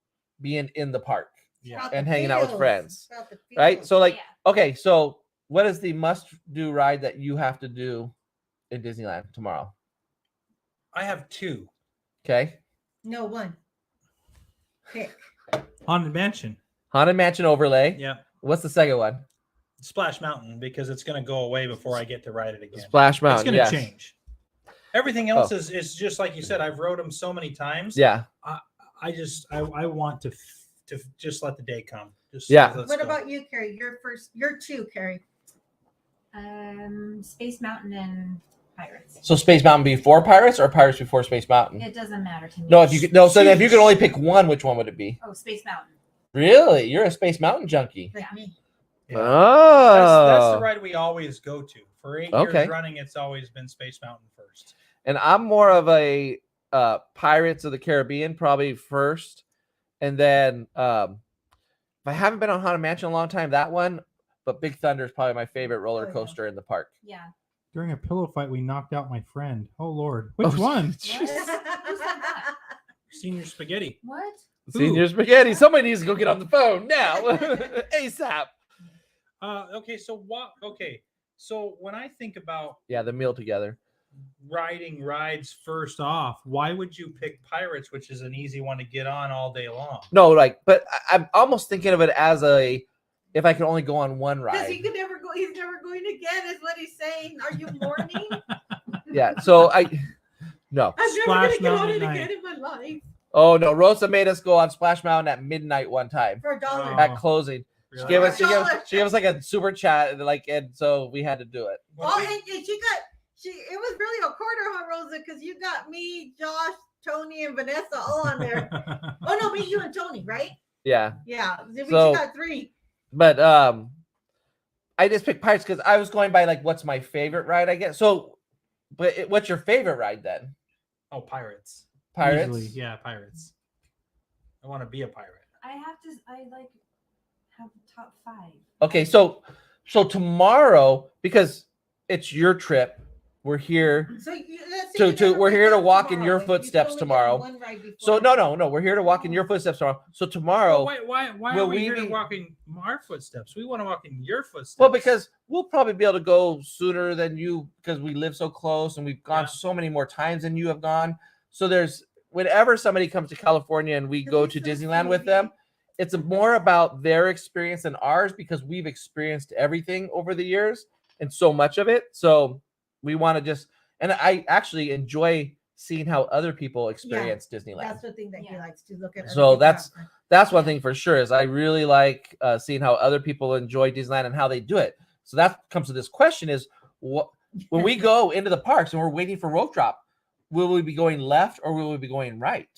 being in the park. Yeah. and hanging out with Feels. friends, About the right? feels. So like, Yeah. okay, so what is the must-do ride that you have to do in Disneyland tomorrow? I have 2. Okay, No, one. Pick. Haunted Mansion. Haunted Mansion overlay. Yeah. What's the second one? Splash Mountain, because it's going to go away before I get to ride it again. Splash It's Mountain. going to Yes. change. Everything else is just like you said. I've rode them so many times. Yeah. I want to just let the day come. Just Yeah. let's What go. about you, Carrie? Your 2, Carrie. Space Mountain and Pirates. So Space Mountain before Pirates or Pirates before Space Mountain? It doesn't matter to me. No, if you could, so if you could only pick one, which one would it be? Oh, Space Mountain. Really? You're a Space Mountain junkie. Like Yeah. me. Yeah. Oh. That's the ride we always go to. For 8 Okay. years running, it's always been Space Mountain first. And I'm more of a Pirates of the Caribbean, probably first. And then if I haven't been on Haunted Mansion in a long time, that one. But Big Thunder is probably my favorite roller Oh, yeah. coaster in the park. Yeah. During a pillow fight, we knocked out my friend. Oh Lord, which Oh, one? Senior Spaghetti. What? Senior Spaghetti. Somebody needs to go get on the phone now. ASAP. Okay, so what? Okay, so when I think about Yeah, the meal together. riding rides first off, why would you pick Pirates, which is an easy one to get on all day long? No, like, but I'm almost thinking of it as if I could only go on one Because he ride. could never go. He's never going again. Is what he's saying. Are you mourning? Yeah. So no. I'm never Splash going to get on Mountain it at again in my life. Oh no, Rosa made us go on Splash Mountain at midnight one time For $1. Oh. at closing. She Really? gave us $1. she gave us like a super chat, and so we had to do it. When Oh, we- and it was really a quarter, huh, Rosa? Because you got me, Josh, Tony, and Vanessa all on there. Oh no, me, you, and Tony, right? Yeah. Yeah, we So- got 3. But I just picked Pirates because I was going by like what's my favorite ride, I guess. So, but what's your favorite ride then? oh, Pirates. Pirates. Easily, yeah, Pirates. I want to be a pirate. I like have top 5. Okay, so tomorrow, because it's your trip, we're here. So let's To- say you to- never we're wake here to up walk in tomorrow your and you footsteps only get tomorrow. one ride before So you- no, we're here to walk in your footsteps tomorrow. So tomorrow, Why will are we we here to be- walk in our footsteps? We want to walk in your footsteps. well, because we'll probably be able to go sooner than you because we live so close and we've gone Yeah. so many more times than you have gone. So whenever somebody comes to California and we go to Disneyland with them, it's more about their experience than ours because we've experienced everything over the years and so much of it. So we want to and I actually enjoy seeing how other people experience Disneyland. That's the thing that he Yeah. likes to look at. other So people's that's- house. That's one thing for sure is I really like seeing how other people enjoy Disneyland and how they do it. So that comes to this question is what when we go into the parks and we're waiting for rope drop, will we be going left or will we be going right?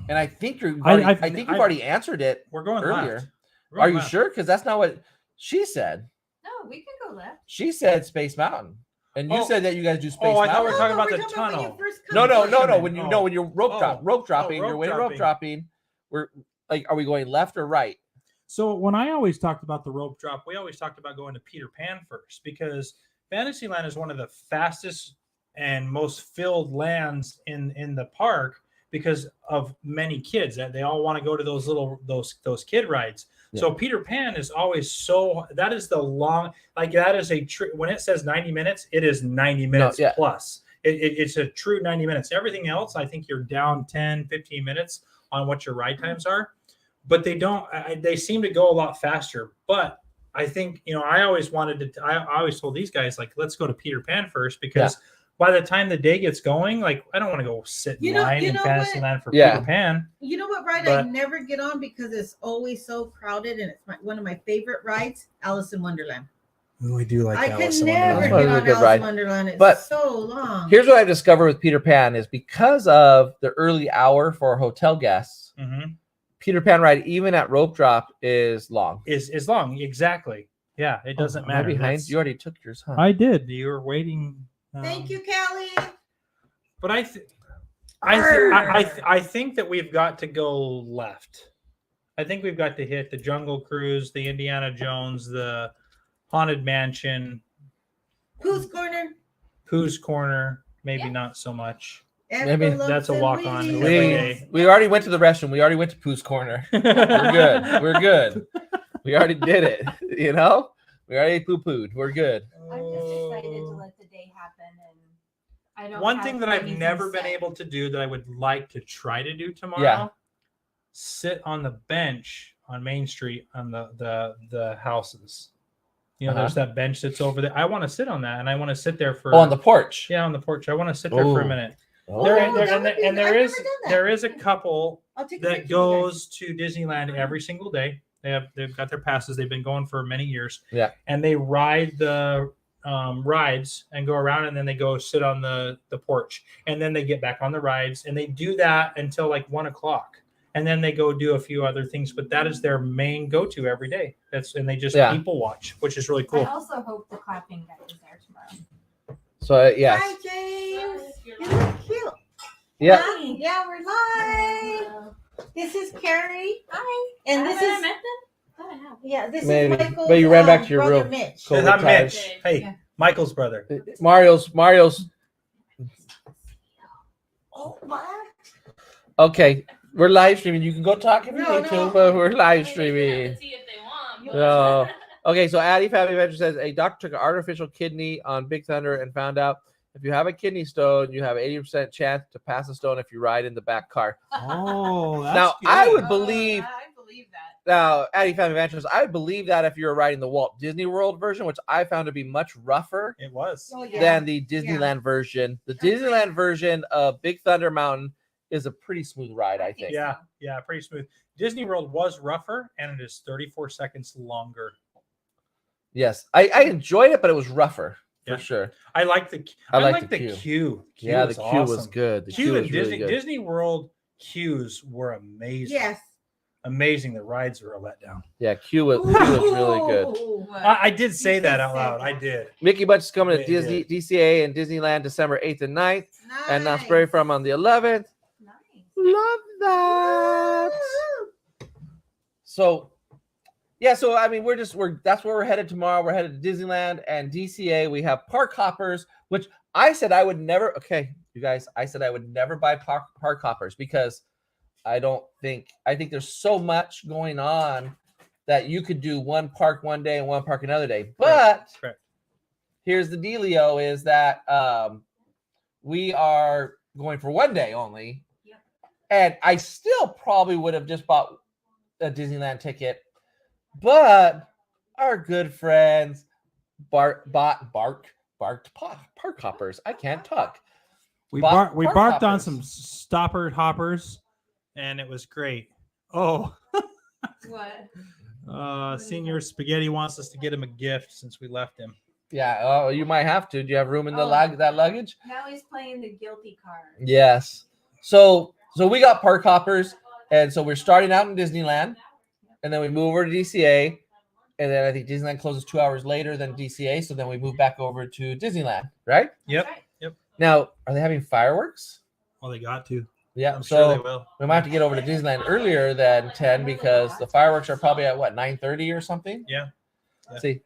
And I think you've already answered it we're going earlier. left. We're Are going you left. sure? Because that's not what she said. No, we can go left. She said Space Mountain. And you Oh. said that you guys do Space Oh, I thought we Mountain. were talking about we're the when tunnel. you first come No. Coming. When Oh. you're rope rope dropping, you're way to rope dropping. dropping. We're like, are we going left or right? So when I always talked about the rope Drop. We always talked about going to Peter Pan first because Fantasyland is one of the fastest and most filled lands in the park because of many kids that they all want to go to those kid rides. Yeah. So Peter Pan is always that is the long, like that is a true, when it says 90 minutes, it is 90 minutes yeah. plus. It's a true 90 minutes. Everything else, I think you're down 10, 15 minutes on what your ride times are, but they seem to go a lot faster. But I think, I always told these guys, like, let's go to Peter Pan first because by the time the day gets going, like, I don't want to go sit in line in Fantasyland for Peter Pan. You know what ride I never get on because it's always so crowded and it's one of my favorite rides, Alice in Wonderland. Oh, I do like I Alice can in never Wonderland. That's get a on good Alice ride. in Wonderland. It's But so long. Here's what I've discovered with Peter Pan is because of the early hour for hotel guests, Mhm. Peter Pan ride, even at rope drop, is long. Is long, exactly. Yeah, it doesn't Am I matter. behind? That's- You already took yours, huh? I did. You were waiting. Thank you, Callie. But I think that we've got to go left. I think we've got to hit the Jungle Cruise, the Indiana Jones, the Haunted Mansion, Pooh's Corner. Pooh's Corner. Maybe Yeah. not so much. Maybe that's a walk-on. Weed. Every day. We already went to the restroom. We already went to Pooh's Corner. We're good. We're good. We already did it. You know, we already poo-pooed. We're good. I'm just excited to let the day happen, and I don't. One have thing that I've anything never been set. able to do that I would like to try to do tomorrow, Yeah. sit on the bench on Main Street on the houses. You know, there's that bench that's over there. I want to sit on that, and I want to sit there for on the porch. Yeah, on the porch. I want to sit there for a Ooh. minute. Oh. There that would be- and I've there is never done that. there is a couple I'll take a that picture of you guys. goes to Disneyland every single day. They've got their passes. They've been going for many years. Yeah. And they ride the rides and go around, and then they go sit on the porch, and then they get back on the rides, and they do that until like 1:00, and then they go do a few other things. But that is their main go-to every day. And they just people watch, which is really cool. I also hope the clapping guy is there tomorrow. So yes. Hi, James. You look cute. Yeah. Hi. Yeah, we're live. This is Carrie. Hi. And this Haven't I is met them? Thought I have. yeah. This Maybe. is Michael's But you ran back to your brother room. Mitch. Cool. I'm times. Mitch. Hey, Yeah. Michael's brother. Mario's. Oh, what? Okay, we're live streaming. You can go talk if you No, need to, no. but we're live streaming. See if they want. but- No. Okay, so Addie Family Adventure says a doctor took an artificial kidney on Big Thunder and found out if you have a kidney stone, you have 80% chance to pass a stone if you ride in the back car. Oh, that's Now, good. I would believe. I believe that. Now, Addie Family Adventures, I would believe that if you're riding the Walt Disney World version, which I found to be much rougher It was. Oh, yeah. than the Disneyland version. The Disneyland version of Big Thunder Mountain is a pretty smooth ride, I think. Yeah, pretty smooth. Disney World was rougher, and it is 34 seconds longer. Yes, I enjoyed it, but it was rougher Yeah. for sure. I like the I I like like the the queue. queue. Yeah, the was queue was awesome. good. The Queue queue and was really Disney good. Disney World queues were amazing. Yes. Amazing. The rides were a letdown. Yeah, queue was really good. Ooh. I did say You that did out say loud. that. I did. Mickey Bunch is coming to It Disney DCA and Disneyland December 8th and 9th, and Knott's Berry Nice. Farm on the 11th. Nice. Love that. So, yeah, so I mean, that's where we're headed tomorrow. We're headed to Disneyland and DCA. We have park hoppers, which I said I would never. Okay, you guys, I said I would never buy park hoppers because I think there's so much going on that you could do one park one day and one park another day. But Correct. here's the dealio: is that we are going for one day only, and I still probably would have just bought a Disneyland ticket. But our good friends barked park hoppers. I can't talk. We Bark barked on hoppers. some stopper hoppers. And it was great. Oh, What? Senior Spaghetti wants us to get him a gift since we left him. Yeah. Oh, you might have to. Do you have room in the Oh. that luggage? Now he's playing the guilty card. Yes. So we got park hoppers, and so we're starting out in Disneyland, and then we move over to DCA, and then I think Disneyland closes 2 hours later than DCA, so then we move back over to Disneyland, right? Yep. Right. Now, are they having fireworks? Well, they got to. Yeah. I'm so sure they will. we might have to get over to Disneyland earlier than 10 because the fireworks are probably at what 9:30 or something. Yeah. See,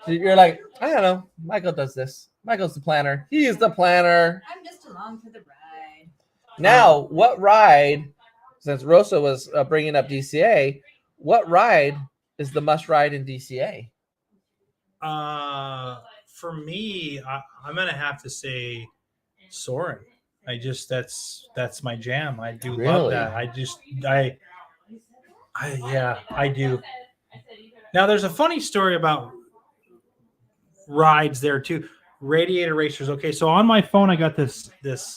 you're like, I don't know. Michael does this. Michael's the planner. He is the planner. I'm just along for the ride. Now, what ride? Since Rosa was bringing up DCA, what ride is the must ride in DCA? For me, I'm gonna have to say Soarin'. That's my jam. I do love Really? that. I do. Now there's a funny story about rides there too. Radiator Racers. Okay, so on my phone I got this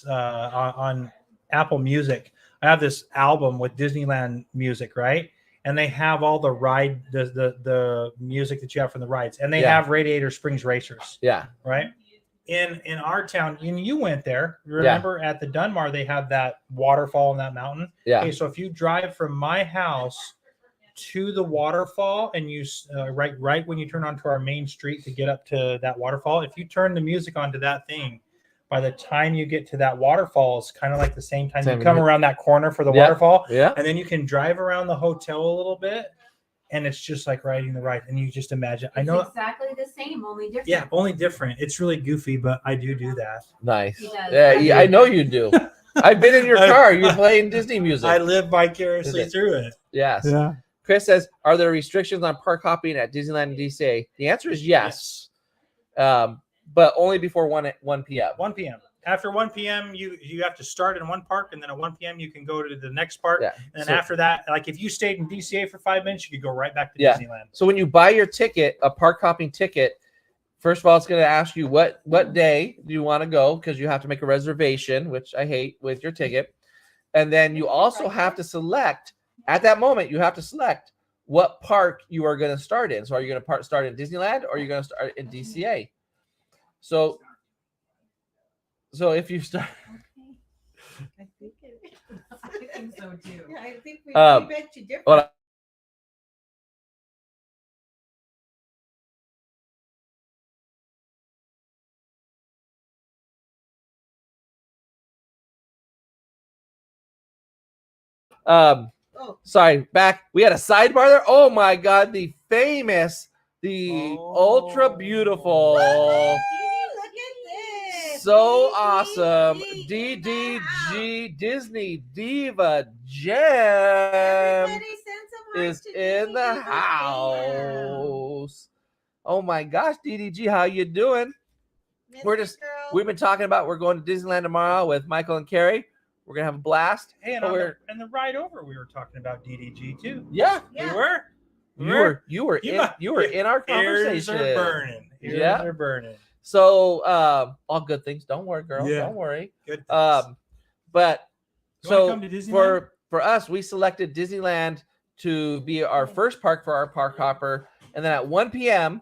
on Apple Music. I have this album with Disneyland music, right? And they have all the ride the music that you have from the rides, and they Yeah. have Radiator Springs Racers, Yeah. right? In our town, and you went there. Remember at the Dunmar, they have that waterfall in that mountain. Yeah. Okay, so if you drive from my house to the waterfall, and you right when you turn onto our main street to get up to that waterfall, if you turn the music onto that thing, by the time you get to that waterfall, it's kind of like the same time Same you come here. around that corner for the Yeah. waterfall, Yeah. and then you can drive around the hotel a little bit, and it's just like riding the ride. And you just imagine. I know. It's exactly the same, only different. Yeah, only different. It's really goofy, but I do that. Nice. He does. Yeah, I know you do. I've been in your car. You're playing Disney music. I live vicariously Is it? through it. Yes. Yeah. Chris says, are there restrictions on park hopping at Disneyland and DCA? The answer is yes. But only before 1 p.m. 1 p.m. After 1 p.m., you have to start in one park, and then at 1 p.m. you can go to the next park. Yeah. And then So- after that, like if you stayed in DCA for 5 minutes, you could go right back to Yeah. Disneyland. So when you buy your ticket, a park hopping ticket, first of all, it's going to ask you what day do you want to go, because you have to make a reservation, which I hate with your ticket. And then you also have to select, at that moment, you have to select what park you are going to start in. So are you going to start in Disneyland, or are you going to start in DCA? So if you start... I think it- I think so too. Yeah, I think we Um, bet you different. Well, Oh, sorry, back. We had a sidebar there. Oh my God, the famous, the ultra beautiful, look at this. so DDG awesome in the house. DDG Disney Diva Gem Everybody send some hearts is to in the Diva Jam. house. Oh my gosh, DDG, how you doing? Miss We're you, just- girl. We've been talking about we're going to Disneyland tomorrow with Michael and Carrie. We're gonna have a blast. Hey, and, But on the, we're- and the ride over, we were talking about DDG too. Yeah, Yeah. We were. you were in our Ears conversation. are burning. Ears Yeah. are burning. So all good things. Don't worry, girl. Yeah. Don't worry. Good. But You wanna so come to Disneyland? for us, we selected Disneyland to be our first park for our park hopper, and then at 1 p.m.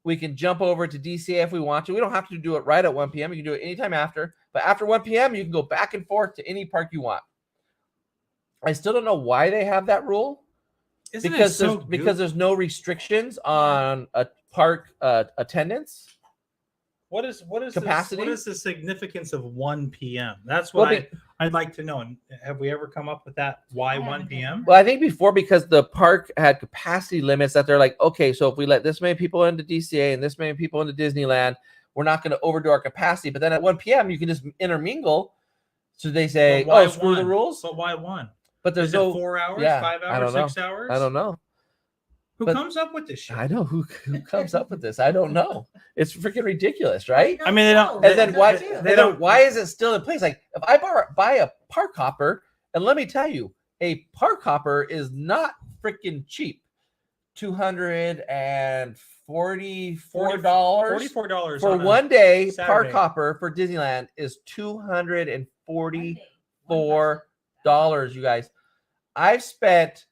we can jump over to DCA if we want to. We don't have to do it right at 1 p.m. You can do it anytime after, but after 1 p.m. you can go back and forth to any park you want. I still don't know why they have that rule. Isn't because it so because there's no restrictions on a park attendance. What is capacity? What is the significance of 1 p.m.? That's Well, what I'd like to know. And have we ever come up with that? Why 1 p.m.? Well, I think before, because the park had capacity limits, that they're like, okay, so if we let this many people into DCA and this many people into Disneyland, we're not going to overdo our capacity. But then at 1 p.m. you can just intermingle. So they say, But why oh, screw the 1? rules. But why 1? But there's Is it no 4 hours, yeah, 5 I hours, don't know. 6 hours? I don't know. Who but- comes up with this shit? I know who comes up with this. I don't know. It's freaking ridiculous, right? I mean, they don't- And then why? They And then don't- why is it still in place? Like, if I buy a park hopper, and let me tell you, a park hopper is not freaking cheap. $244 $44 for on a 1 day. Park Saturday. hopper for Disneyland is $244. You guys, I've spent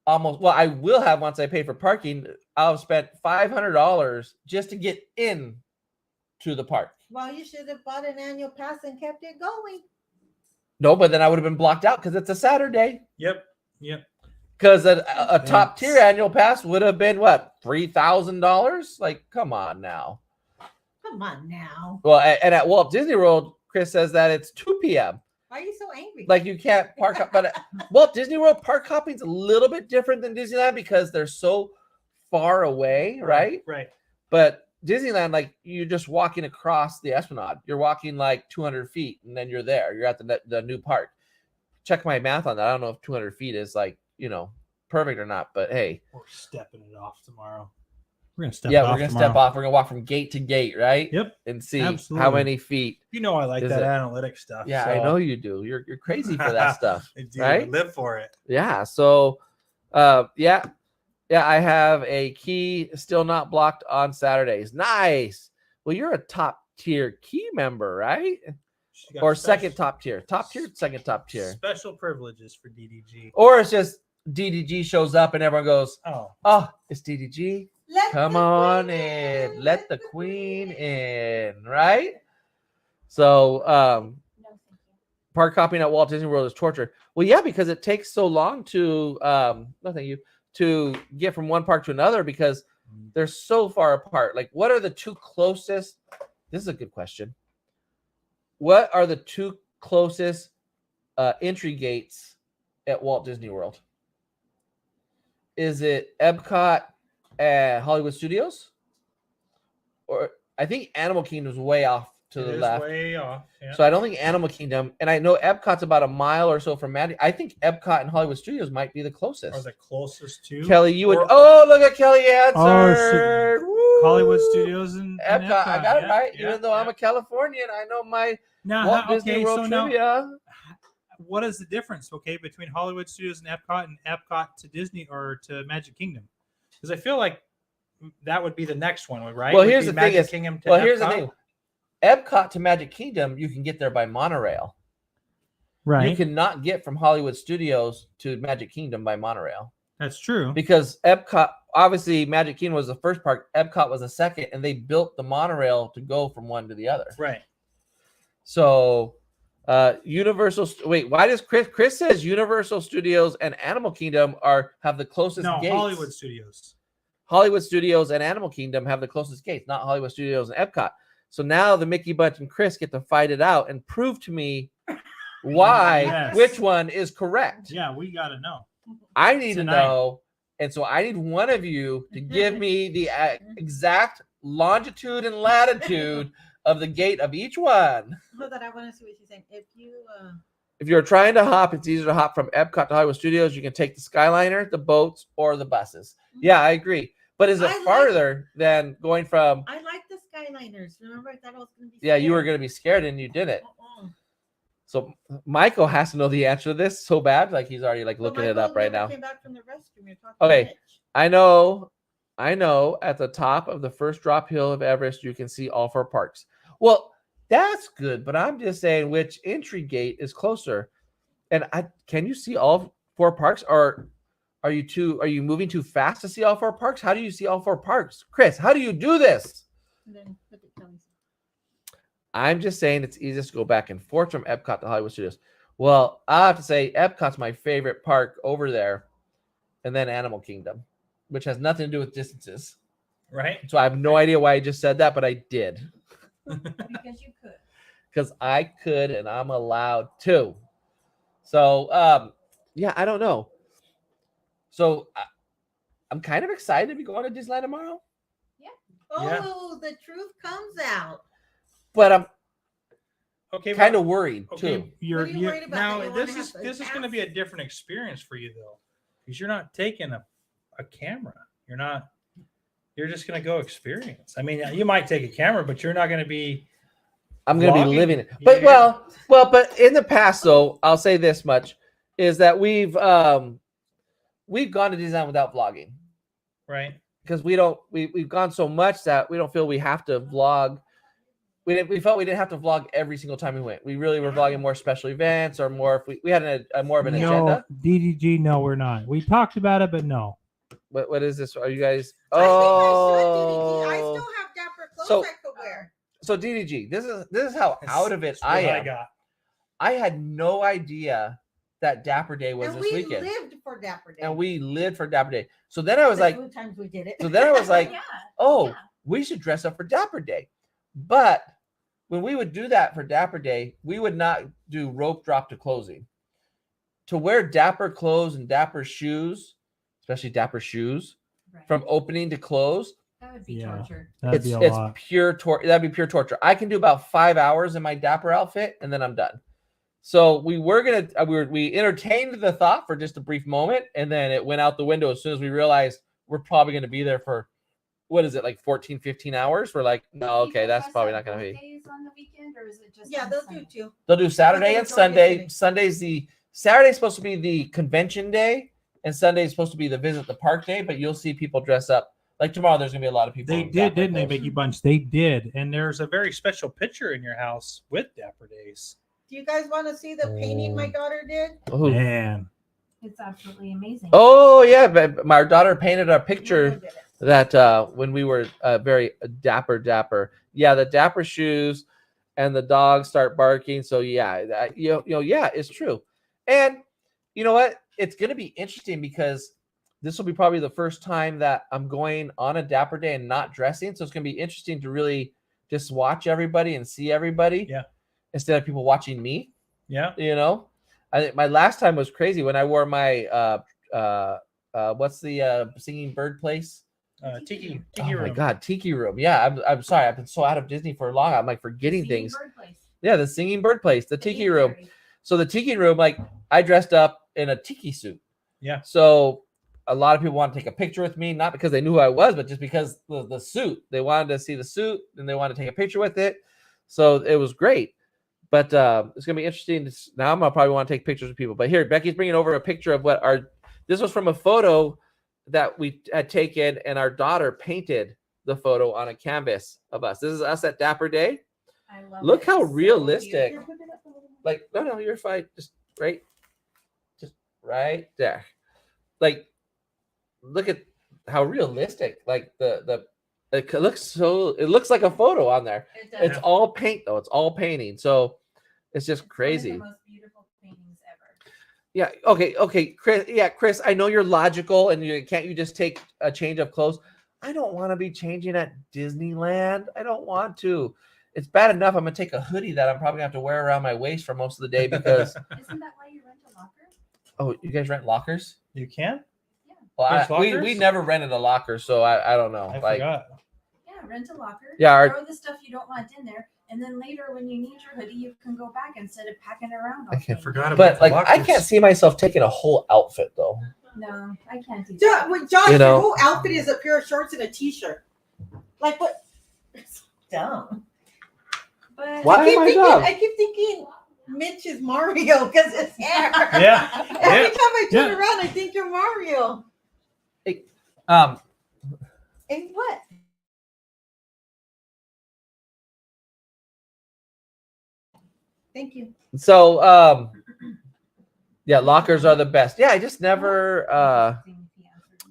almost, well, I will have once I pay for parking. I've spent $500 just to get in to the park. Well, you should have bought an annual pass and kept it going. No, but then I would have been blocked out because it's a Saturday. Yep. Because a top tier Thanks. annual pass would have been what, $3,000? Like, come on now. Come on now. Well, and at Walt Disney World, Chris says that it's 2 p.m. Why are you so angry? Like, you can't park up. But at Walt Disney World, park hopping's a little bit different than Disneyland because they're so far away, right? Right. But Disneyland, like, you're just walking across the Esplanade. You're walking like 200 feet, and then you're there. You're at the new park. Check my math on that. I don't know if 200 feet is like, perfect or not. But hey, We're stepping it off tomorrow. We're gonna step. yeah, off we're gonna tomorrow. step off. We're gonna walk from gate to gate, right? Yep. And see how Absolutely. many feet. You know I like Is that it? analytic stuff. Yeah, so I know you do. You're crazy for that stuff. I do. right? Live for it. Yeah. So, yeah, I have a key still not blocked on Saturdays. Nice. Well, you're a top tier key member, right? She got Or special- second top tier, second top tier, Special privileges for DDG. or it's just DDG shows up and everyone goes, Oh, "Oh, it's DDG. Let Come the on queen in. Let the queen in." Right? So, No, thank you. park hopping at Walt Disney World is torture. Well, yeah, because it takes so long to no, thank you, to get from one park to another because they're so far apart. Like, what are the two closest? This is a good question. What are the two closest entry gates at Walt Disney World? Is it Epcot and Hollywood Studios? Or I think Animal Kingdom is way off to It the is left. way off. Yeah. So I don't think Animal Kingdom, and I know Epcot's about a mile or so from Magic. I think Epcot and Hollywood Studios might be the closest. Are the closest to Kelly, you would. Or- Oh, look at Kelly answered. Hollywood Woo! Studios and Epcot. I got it yeah, right. yeah, Even though I'm a Californian, I know my Now, Walt Disney World trivia. what is the difference, okay, between Hollywood Studios and Epcot to Disney or to Magic Kingdom? Because I feel like that would be the next one, right? Well, Would here's be the thing Magic is- Kingdom to Well, here's the Epcot? thing. Epcot to Magic Kingdom, you can get there by monorail. Right. You cannot get from Hollywood Studios to Magic Kingdom by monorail That's true. because Epcot, obviously, Magic Kingdom was the first park. Epcot was the second, and they built the monorail to go from one to the other. Right. So, Universal. Wait, why does Chris says Universal Studios and Animal Kingdom have the closest No, gates? Hollywood Studios. Hollywood Studios and Animal Kingdom have the closest gates, not Hollywood Studios and Epcot. So now the Mickey Bunch and Chris get to fight it out and prove to me why Yes. which one is correct. Yeah, we got to know. I need Tonight. to know, and so I need one of you to give me the exact longitude and latitude of the gate of each one. Hold on, I want to see what she's saying. If you're trying to hop, it's easier to hop from Epcot to Hollywood Studios. You can take the Skyliner, the boats, or the buses. Yeah, I agree. But is it I like- farther than going from? I like the Skyliners. Remember, I thought I was going to be. Yeah, you were scared. going to be scared and you didn't. Uh-uh. So Michael has to know the answer to this so bad, like he's already like Well, looking it Michael up right never now. Came back from the restroom. You're talking Okay. Mitch. I know. At the top of the first drop hill of Everest, you can see all 4 parks. Well, that's good, but I'm just saying which entry gate is closer. And can you see all 4 parks, or are you moving too fast to see all 4 parks? How do you see all 4 parks, Chris? How do you do this? And then look at Kelly's. I'm just saying it's easiest to go back and forth from Epcot to Hollywood Studios. Well, I have to say Epcot's my favorite park over there, and then Animal Kingdom, which has nothing to do with distances. Right. So I have no idea why I just said that, but I did Because you could. because I could and I'm allowed to. So yeah, I don't know. So I'm kind of excited to be going to Disneyland tomorrow, Oh, the truth comes out. but I'm Okay. kind of worried okay. too. What You're, are you you worried about? Now that you wanna this is have this is an going to be a ass? different experience for you though, because you're not taking a camera. You're not. You're just going to go experience. I mean, you might take a camera, but you're not going to be. I'm going to be vlogging. living it. But Yeah. but in the past though, I'll say this much is that we've gone to Disneyland without vlogging Right. because we've gone so much that we don't feel we have to vlog. We felt we didn't have to vlog every single time we went. We really were vlogging more special events or more if we had a more of an no, agenda. DDG, no, we're not. We talked about it, but no. What is this? Are you guys? I think I should, Oh, DDG. I still have dapper clothes So- I could wear. so DDG, this is how out of it That's I what am. got. I had no idea that Dapper Day was And this we weekend, lived for Dapper Day. and we lived for Dapper Day. So then I was The like, few times we did it. so then I was like, Yeah. oh, yeah. we should dress up for Dapper Day. But when we would do that for Dapper Day, we would not do rope drop to closing. To wear dapper clothes and dapper shoes, especially dapper shoes, Right. from opening to close, That would be Yeah. torture. That'd it's be a it's lot. pure torture. That'd be pure torture. I can do about 5 hours in my dapper outfit, and then I'm done. So we were gonna we entertained the thought for just a brief moment, and then it went out the window as soon as we realized we're probably gonna be there for what is it, like 14, 15 hours? We're like, no, okay, People that's dress probably up not gonna both be. days on the weekend, or is it just Yeah, on they'll Sunday? do too. They'll do Saturday Okay, and it's already Sunday. busy. Saturday's supposed to be the convention day, and Sunday's supposed to be the visit the park day. But you'll see people dress up. Like tomorrow, there's gonna be a lot of people. They in did, dapper didn't they, clothes. Mickey Bunch? They did. And there's a very special picture in your house with Dapper Days. Do you guys want to see the painting my daughter did? Who- Man. It's absolutely amazing. Oh yeah, but my daughter painted a picture Mama did it. that when we were very dapper. Yeah, the dapper shoes and the dogs start barking. So yeah, yeah, it's true. And you know what? It's gonna be interesting because this will be probably the first time that I'm going on a Dapper Day and not dressing. So it's gonna be interesting to really just watch everybody and see everybody. Yeah. Instead of people watching me. Yeah. You know, I think my last time was crazy when I wore my what's the singing bird place? Tiki Oh my room. God, Tiki Room. Yeah, I'm sorry. I've been so out of Disney for long. I'm like forgetting Singing things. bird place. Yeah, the singing bird place, the Tiki Room. apiary. So the Tiki Room, like I dressed up in a tiki suit. Yeah. So a lot of people want to take a picture with me, not because they knew who I was, but just because the suit. They wanted to see the suit and they wanted to take a picture with it. So it was great. But it's gonna be interesting. Now I'm gonna probably want to take pictures with people. But here, Becky's bringing over a picture of what our. This was from a photo that we had taken, and our daughter painted the photo on a canvas of us. This is us at Dapper Day. I love Look it. how It's so realistic. beautiful. Like, no, you're fine. Just right there. Like, look at how realistic. Like it looks like a photo on there. It does. It's all paint though. It's all painting. So it's just It's crazy. One of the most beautiful paintings ever. Yeah. Okay. Chris. Yeah, Chris. I know you're logical, and can't you just take a change of clothes? I don't want to be changing at Disneyland. I don't want to. It's bad enough. I'm gonna take a hoodie that I'm probably gonna have to wear around my waist for most of the day because. Isn't that why you rent a locker? Oh, you guys rent lockers? You can? Well, There's we lockers? never rented a locker, so I don't know. I like, forgot. Yeah, rent a locker. Yeah, Throw the stuff you don't want in there, and then later when you need your hoodie, you can go back instead of packing it around. I all can't day. Forgot about but the like I lockers. can't see myself taking a whole outfit though. No, I can't do Jo- that. wait, Josh, You know- your whole outfit is a pair of shorts and a t-shirt. Like what? It's dumb. But Why am I dumb? I keep thinking Mitch is Mario because his hair. Yeah. Every Yeah. time I turn Yeah. around, I think you're Mario. Um, And what? Thank you. so yeah, lockers are the best. Yeah, I just never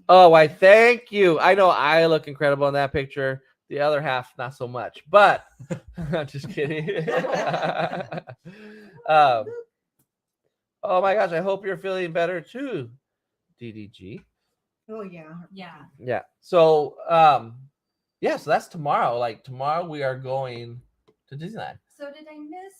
oh, I thank you. I know I look incredible in that picture. The other half, not so much. But I'm just kidding. Oh my gosh, I hope you're feeling better too, DDG. Oh yeah. Yeah. Yeah. So yeah, so that's tomorrow. Like tomorrow we are going to Disneyland. So did I miss?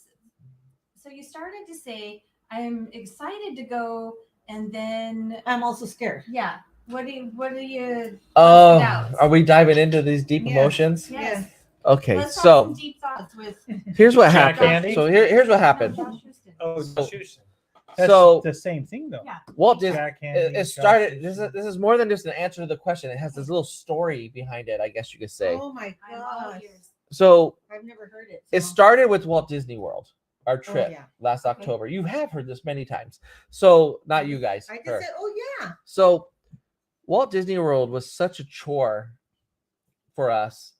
So you started to say I'm excited to go, and then I'm also scared. yeah. What do you? Oh, doubts? are we diving into these deep Yes. emotions? Yes. Okay, Let's talk so some deep thoughts with. here's what Jack happened. Candy? So here's what happened. No, Josh Houston. Oh, So- Houston. That's So the same thing though. Yeah. Walt Disney. Jack Candy, It Josh started. This Houston. is more than just an answer to the question. It has this little story behind it, I guess you could say. Oh my I'm all gosh. ears. So I've never heard it. it so- started with Walt Disney World, our trip yeah. last Okay. October. You have heard this many times. So not you guys. I just her. said, oh yeah. So Walt Disney World was such a chore for us,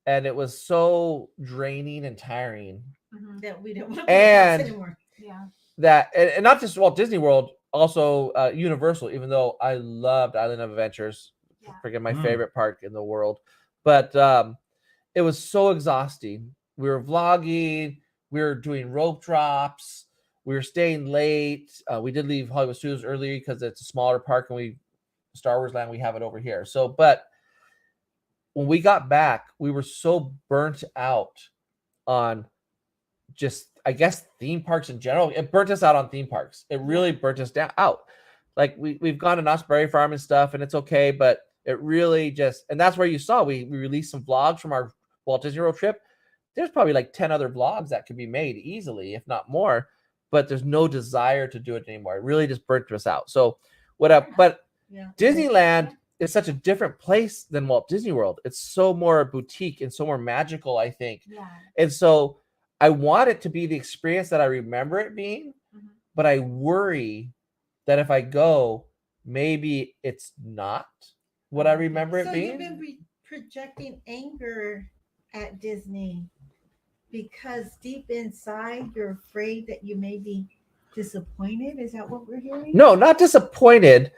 and it was so draining and tiring Mhm. That we don't want And- to anymore. Yeah. that, and not just Walt Disney World, also Universal. Even though I loved Island of Adventures, Yeah. freaking my Mm. favorite park in the world, but it was so exhausting. We were vlogging, we were doing rope drops, we were staying late. We did leave Hollywood Studios early because it's a smaller park, and Star Wars Land, we have it over here. So, but when we got back, we were so burnt out on just, I guess, theme parks in general. It burnt us out on theme parks. It really burnt us out. Like we've gone to Knott's Berry Farm and stuff, and it's okay, but it really just, and that's where you saw we released some vlogs from our Walt Disney World trip. There's probably like 10 other vlogs that could be made easily, if not more, but there's no desire to do it anymore. It really just burnt us out. So but Yeah. Disneyland is such a different place than Walt Disney World. It's so more boutique and so more magical, I think. Yeah. And so I want it to be the experience that I remember it being, Mhm. but I worry that if I go, maybe it's not what I remember it So being. you've been projecting anger at Disney because deep inside you're afraid that you may be disappointed. Is that what we're hearing? No, not disappointed.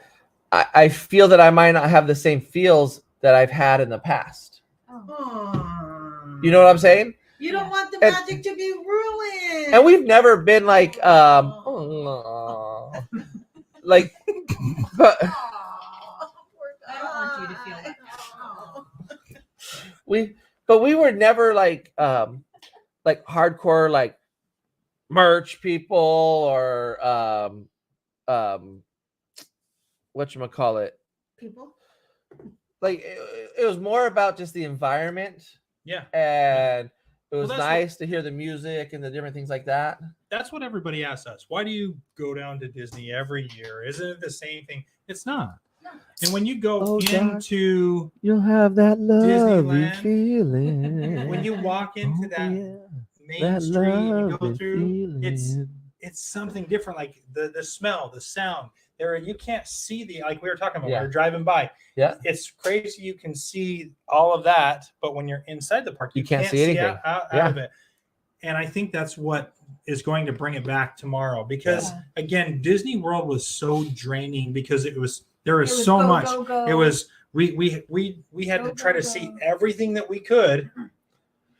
I feel that I might not have the same feels that I've had in the past. Oh. Aww. You know what I'm saying? You don't want the And- magic to be ruined. And we've never been like like but Aw, poor I don't want you to feel guy. that. Aw. we were never like hardcore like merch people or whatchamacallit. People. like it was more about just the environment, Yeah. and it was that's nice to hear the music and the different things like that. That's what everybody asks us. Why do you go down to Disney every year? Isn't it the same thing? It's not. No. And when you go Oh, Josh. into You'll have that lovely Disneyland. feeling. when you walk into Oh, that yeah. main That street you go lovely through, feeling. it's something different. Like the smell, the sound. There you can't see the like we were talking about. Yeah. We were driving by. Yeah. It's crazy. You can see all of that, but when you're inside the park, You can't see anything. out Yeah. of it. And I think that's what is going to bring it back tomorrow. Because again, Disney World was so draining because there was so go, much. go, go. It was we had to try to see everything that we could.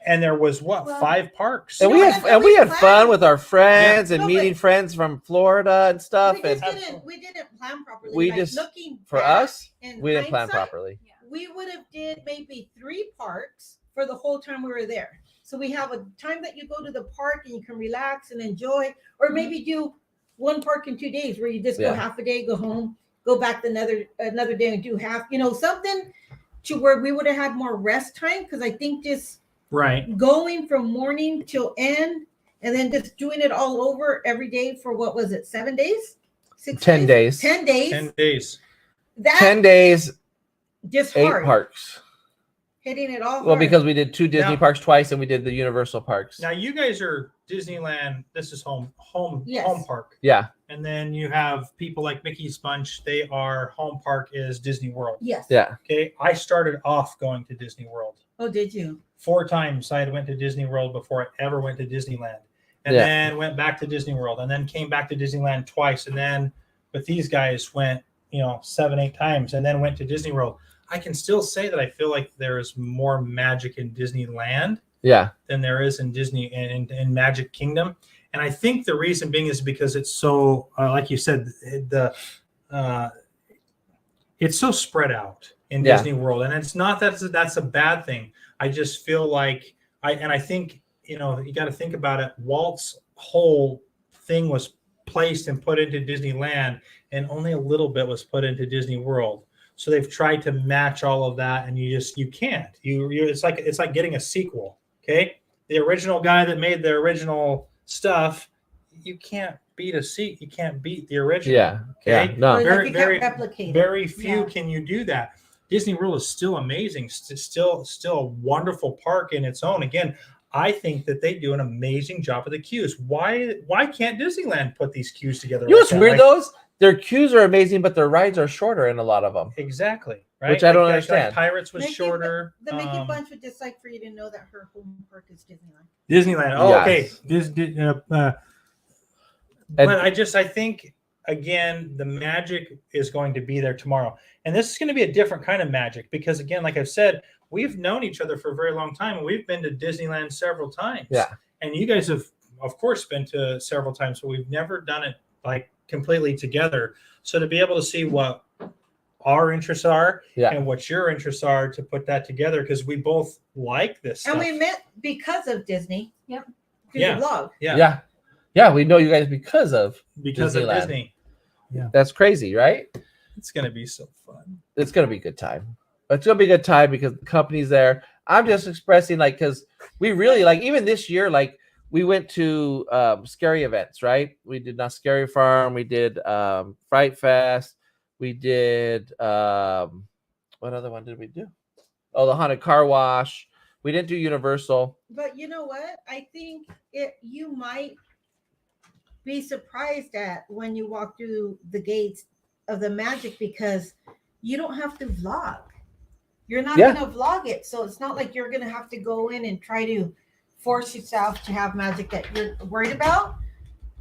And there was Well, 5 parks. And No, we and had then and we we had planned- fun with our friends and No, meeting but- friends from Florida and stuff. We just And we didn't plan properly. We Like, just- looking for back us, in we didn't plan hindsight, properly. we would have did maybe 3 parks for the whole time we were there. So we have a time that you go to the park and you can relax and enjoy, or maybe do 1 park in 2 days where you just Yeah. go half a day, go home, go back another day and do half. Something to where we would have had more rest time, because I think just Right. going from morning till end and then just doing it all over every day for what was it, 7 days? 10 days. 10 days. 10 days. That 10 days, just 8 hard. parks. Hitting it all Well, hard. because we did 2 Disney Now- parks twice and we did the Universal parks. Now you guys are Disneyland. This is home Yes. home park. Yeah. And then you have people like Mickey's Bunch. They are home park is Disney World. Yes. Yeah. Okay. I started off going to Disney World. Oh, did you? 4 times I had went to Disney World before I ever went to Disneyland. And Yeah. then went back to Disney World and then came back to Disneyland twice. And then with these guys went, 7, 8 times and then went to Disney World. I can still say that I feel like there is more magic in Disneyland Yeah. than there is in Disney and in Magic Kingdom. And I think the reason being is because it's so, like you said, it's so spread out in Yeah. Disney World. And it's not that that's a bad thing. I just feel like I think, you got to think about it. Walt's whole thing was placed and put into Disneyland, and only a little bit was put into Disney World. So they've tried to match all of that, and you can't. It's like getting a sequel. Okay, the original guy that made the original stuff, you can't beat You can't beat the original. Yeah. Okay. Yeah. No. Or Very, you very, can't replicate it. very few Yeah. can you do that. Disney World is still amazing. Still a wonderful park in its own. Again, I think that they do an amazing job of the queues. Why can't Disneyland put these queues together? You know what's like that? weird Like, though? Their queues are amazing, but their rides are shorter in a lot of them. Exactly. Right. Which I don't Like understand. Pirates was Mickey- shorter. The Mickey Bunch would just like for you to know that her home park is Disneyland. Disneyland. Oh, Yes. okay. But I think again, the magic is going to be there tomorrow. And this is going to be a different kind of magic because again, like I've said, we've known each other for a very long time and we've been to Disneyland several times. Yeah. And you guys have of course been to several times, but we've never done it like completely together. So to be able to see what our interests are Yeah. and what your interests are to put that together because we both like this And stuff. we met because of Disney. Yep. Through Yeah. the vlog. Yeah. Yeah. We know you guys because of Because Disneyland. of Disney. That's crazy, right? It's going to be so fun. It's gonna be a good time. It's gonna be a good time because the company's there. I'm just expressing because we really even this year, we went to scary events, right? We did Not Scary Farm, we did Fright Fest, we did what other one did we do? Oh, the Haunted Car Wash. We didn't do Universal. But you know what? I think you might be surprised at when you walk through the gates of the magic because you don't have to vlog. You're not Yeah. going to vlog it. So it's not like you're going to have to go in and try to force yourself to have magic that you're worried about.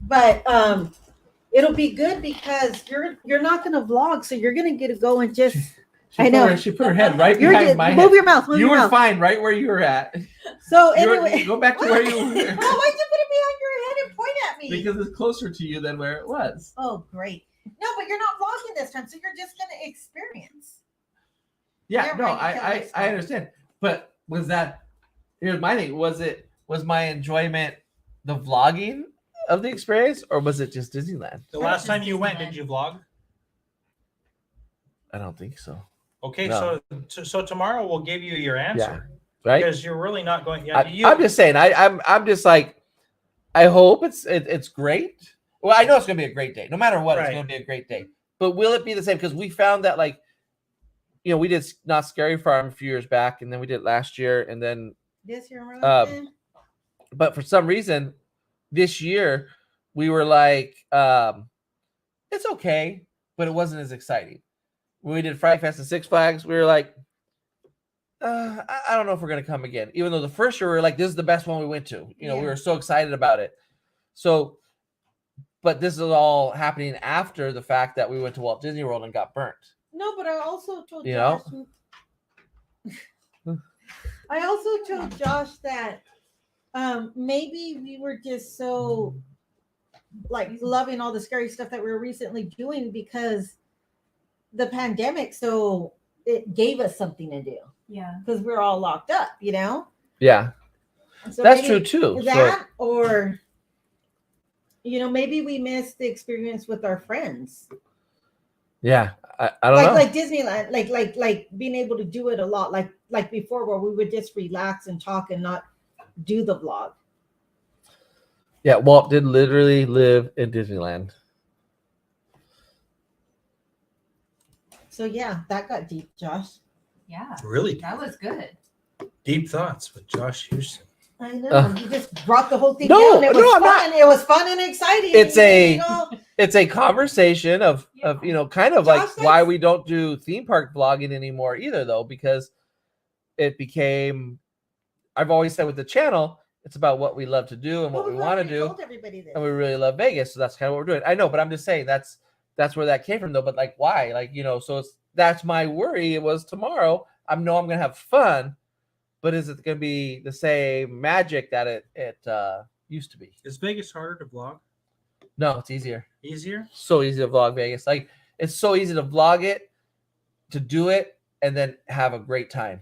But it'll be good because you're not going to vlog. So you're going to get to go and just I know. She put her head right you're behind just, my move head. your mouth. Move You your were mouth. fine right where you were at. So You were- anyway, go back to where you were. Well, why'd you put it behind your head and point at me? Because it's closer to you than where it was. Oh, great. No, but you're not vlogging this time, so you're just going to experience. Yeah, Yeah, no, right, you tell I us. understand. But was that here's my thing. Was my enjoyment the vlogging of the experience or was it just Disneyland? The last time you went, did you vlog? I don't think so. Okay, No. so tomorrow we'll give you your answer. Right? Because you're really not going. Yeah, I'm just saying. I'm just like, I hope it's great. Well, I know it's gonna be a great day. No matter what, it's Right. gonna be a great day. But will it be the same? Because we found that, like, we did Not Scary Farm a few years back, and then we did it last year, and then This year, but for some reason this year we were like, it's okay, but it wasn't as exciting. When we did Fright Fest and Six Flags, we were like, I don't know if we're gonna come again. Even though the first year we were like, this is the best one we went to. We were so excited about it. So, but this is all happening after the fact that we went to Walt Disney World and got burnt. No, but I also told You Josh. know? I also told Josh that maybe we were just so like loving all the scary stuff that we were recently doing because the pandemic. So it gave us something to do. Yeah. Because we're all locked up, Yeah. So That's true too. That or maybe we missed the experience with our friends. Yeah, I don't know. Like Disneyland, like being able to do it a lot, like before, where we would just relax and talk and not do the vlog. Yeah, Walt did literally live in Disneyland. So yeah, that got deep, Josh. Yeah. Really That was good. deep thoughts with Josh Houston. I know. You just brought the whole thing No, down. It was no, I'm fun. It was fun and exciting. It's a conversation of kind of like Josh, why we don't do theme park vlogging anymore either, though, because it became, I've always said with the channel, it's about what we love to do and what we want to do. And we really love Vegas. So that's kind of what we're doing. I know, but I'm just saying that's where that came from, though. But like, why? Like, so that's my worry. It was tomorrow. I know I'm going to have fun, but is it going to be the same magic that it used to be? Is Vegas harder to vlog? No, it's easier. Easier? So easy to vlog Vegas. Like, it's so easy to vlog it, to do it, and then have a great time.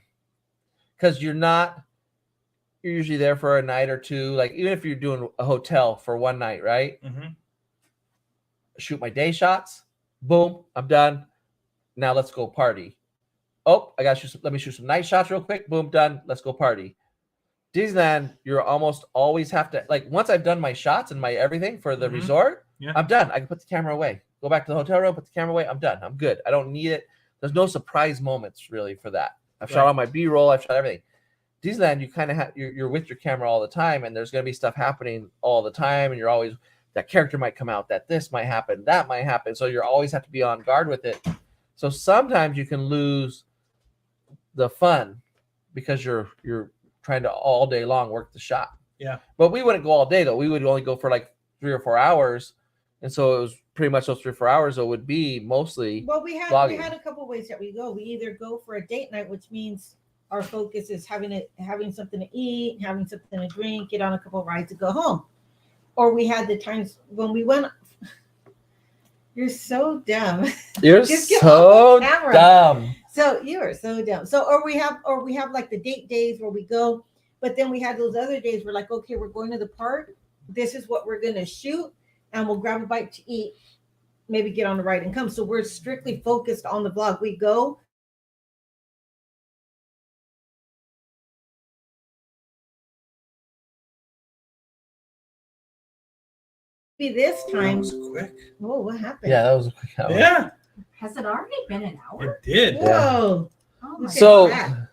Because you're usually there for a night or two. Like, even if you're doing a hotel for one night, right? Mm-hmm. Shoot my day shots. Boom, I'm done. Now let's go party. Oh, let me shoot some night shots real quick. Boom, done. Let's go party. Disneyland, you're almost always have to, like, once I've done my shots and my everything for the resort, I'm done. I can put the camera away. Go back to the hotel room, put the camera away. I'm done. I'm good. I don't need it. There's no surprise moments really for that. I've shot all my B-roll. I've shot everything. Disneyland, you kind of have, you're with your camera all the time, and there's going to be stuff happening all the time, and you're always, that character might come out, that this might happen, that might happen. So you always have to be on guard with it. So sometimes you can lose the fun because you're trying to all day long work the shot. Yeah. But we wouldn't go all day, though. We would only go for like 3 or 4 hours. And so it was pretty much those 3 or 4 hours. So it would be mostly we had a couple of ways that we go. We either go for a date night, which means our focus is having something to eat, having something to drink, get on a couple of rides and go home. Or we had the times when we went. You're so dumb. You're so dumb. So you are so dumb. So or we have like the date days where we go, but then we had those other days where like, okay, we're going to the park. This is what we're gonna shoot, and we'll grab a bite to eat, maybe get on the ride and come. So we're strictly focused on the vlog. We go. This time. That was quick. Oh, what happened? Yeah, that was a quick hour. Yeah. Has it already been an hour? It did. Whoa. Oh my So God.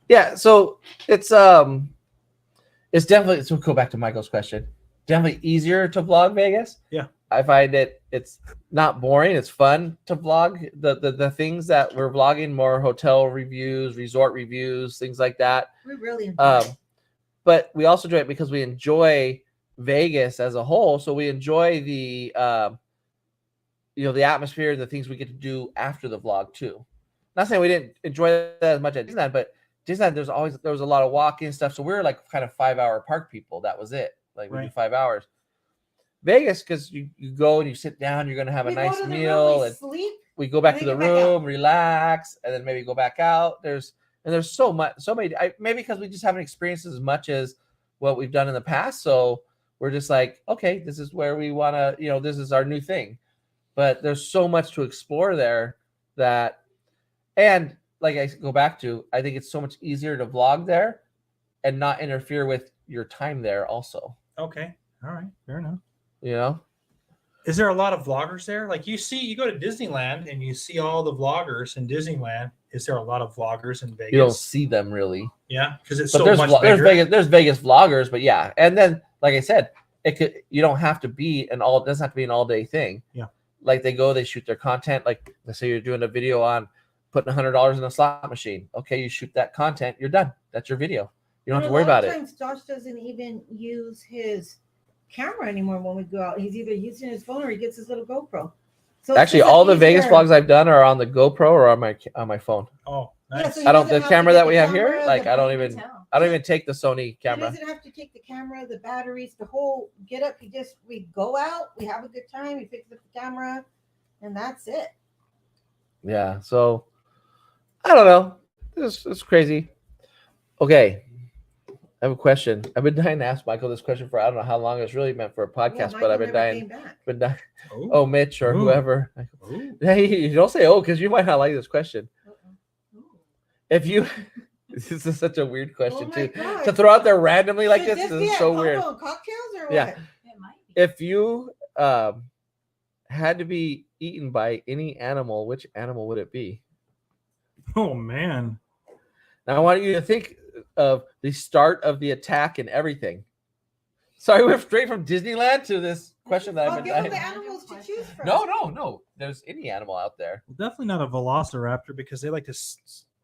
yeah, so it's definitely, so go back to Michael's question. Definitely easier to vlog Vegas. Yeah. I find it's not boring. It's fun to vlog the things that we're vlogging, more hotel reviews, resort reviews, things like that. We really enjoy it. But we also do it because we enjoy Vegas as a whole. So we enjoy the the atmosphere, the things we get to do after the vlog too. Not saying we didn't enjoy that as much at Disneyland, but Disneyland there was a lot of walking stuff. So we were like kind of 5-hour park people. That was it. Like we do 5 hours. Vegas, because you go and you sit down, you're gonna have a nice meal, and sleep. We go back to the room, relax, and then maybe go back out. There's so many. Maybe because we just haven't experienced as much as what we've done in the past. So we're just like, okay, this is where we want to, this is our new thing. But there's so much to explore there that And like I go back to, I think it's so much easier to vlog there and not interfere with your time there also. Okay. All right. Fair enough. You know? Is there a lot of vloggers there? Like you go to Disneyland and you see all the vloggers in Disneyland. Is there a lot of vloggers in Vegas? You don't see them really. Yeah, because it's But so there's much bigger. there's Vegas vloggers, but yeah. And then like I said, you don't have to be it doesn't have to be an all-day thing. Yeah. Like they shoot their content. Like let's say you're doing a video on putting $100 in a slot machine. Okay, you shoot that content, you're done. That's your video. You don't have to worry about it. Sometimes Josh doesn't even use his camera anymore when we go out. He's either using his phone or he gets his little GoPro. So Actually, all the Vegas vlogs I've done are on the GoPro or on my phone. Oh, Yeah, nice. so he I don't doesn't the have camera to that get we the have here. camera, Like the I don't Tell. even take the Sony He camera. doesn't have to take the camera, the batteries, the whole get up. We go out, we have a good time, he picks up the camera, and that's it. Yeah. So I don't know. It's crazy. Okay. I have a question. I've been dying to ask Michael this question for I don't know how long. It's really meant for a podcast, but I've been dying. Oh, Mitch or Ooh. whoever. Ooh. Hey, you don't say because you might not like this question. If you, this is such a weird question too to throw out there randomly like this. This is so weird. Cocktails or Yeah. what? It might be. If you had to be eaten by any animal, which animal would it be? Oh man. Now I want you to think of the start of the attack and everything. Sorry, we went straight from Disneyland to this question that I've Well, been give them dying. the animals to choose from. No. There's any animal out there. Well, definitely not a velociraptor because they like to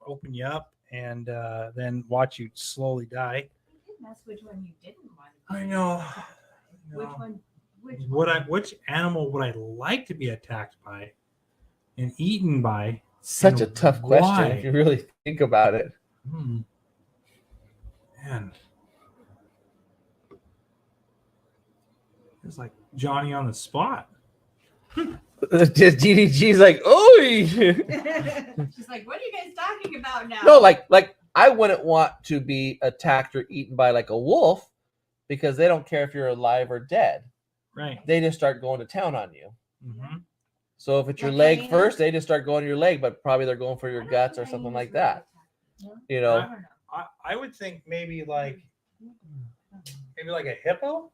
open you up and then watch you slowly die. That's which one you didn't want. I know. Which one? Which animal would I like to be attacked by and eaten by? Such a And tough question why? if you really think about it. Man. It's like Johnny on the spot. DDG's like, oh, She's like, what are you guys talking about now? no, like I wouldn't want to be attacked or eaten by like a wolf because they don't care if you're alive or dead. Right. They just start going to town on you. Mm-hmm. So if it's your Like leg hyenas? first, they just start going to your leg, but probably they're going for your guts or something like that. You know, I don't know. I would think maybe like a hippo,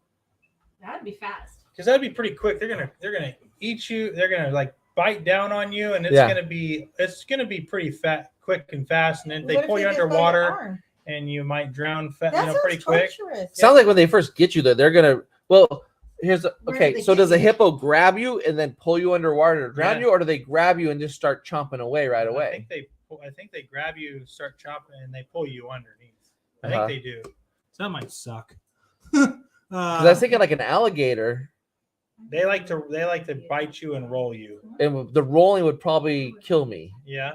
That'd be fast. because that'd be pretty quick. They're gonna eat you. They're gonna like bite down on you, and it's Yeah. gonna be pretty quick and fast. And then they What if pull you get by your underwater, arm? and you might drown. That sounds Pretty quick. torturous. sounds like when they first get you there, they're gonna. Well, here's the, Where okay. do they So get does a you? hippo grab you and then pull you underwater to drown Yeah. you, or do they grab you and just start chomping away right away? I think they grab you, start chopping, and they pull you underneath. I Uh-huh. think they do. So that might suck. Because I was thinking like an alligator, They like to bite you and roll you. and the rolling would probably kill me. Yeah,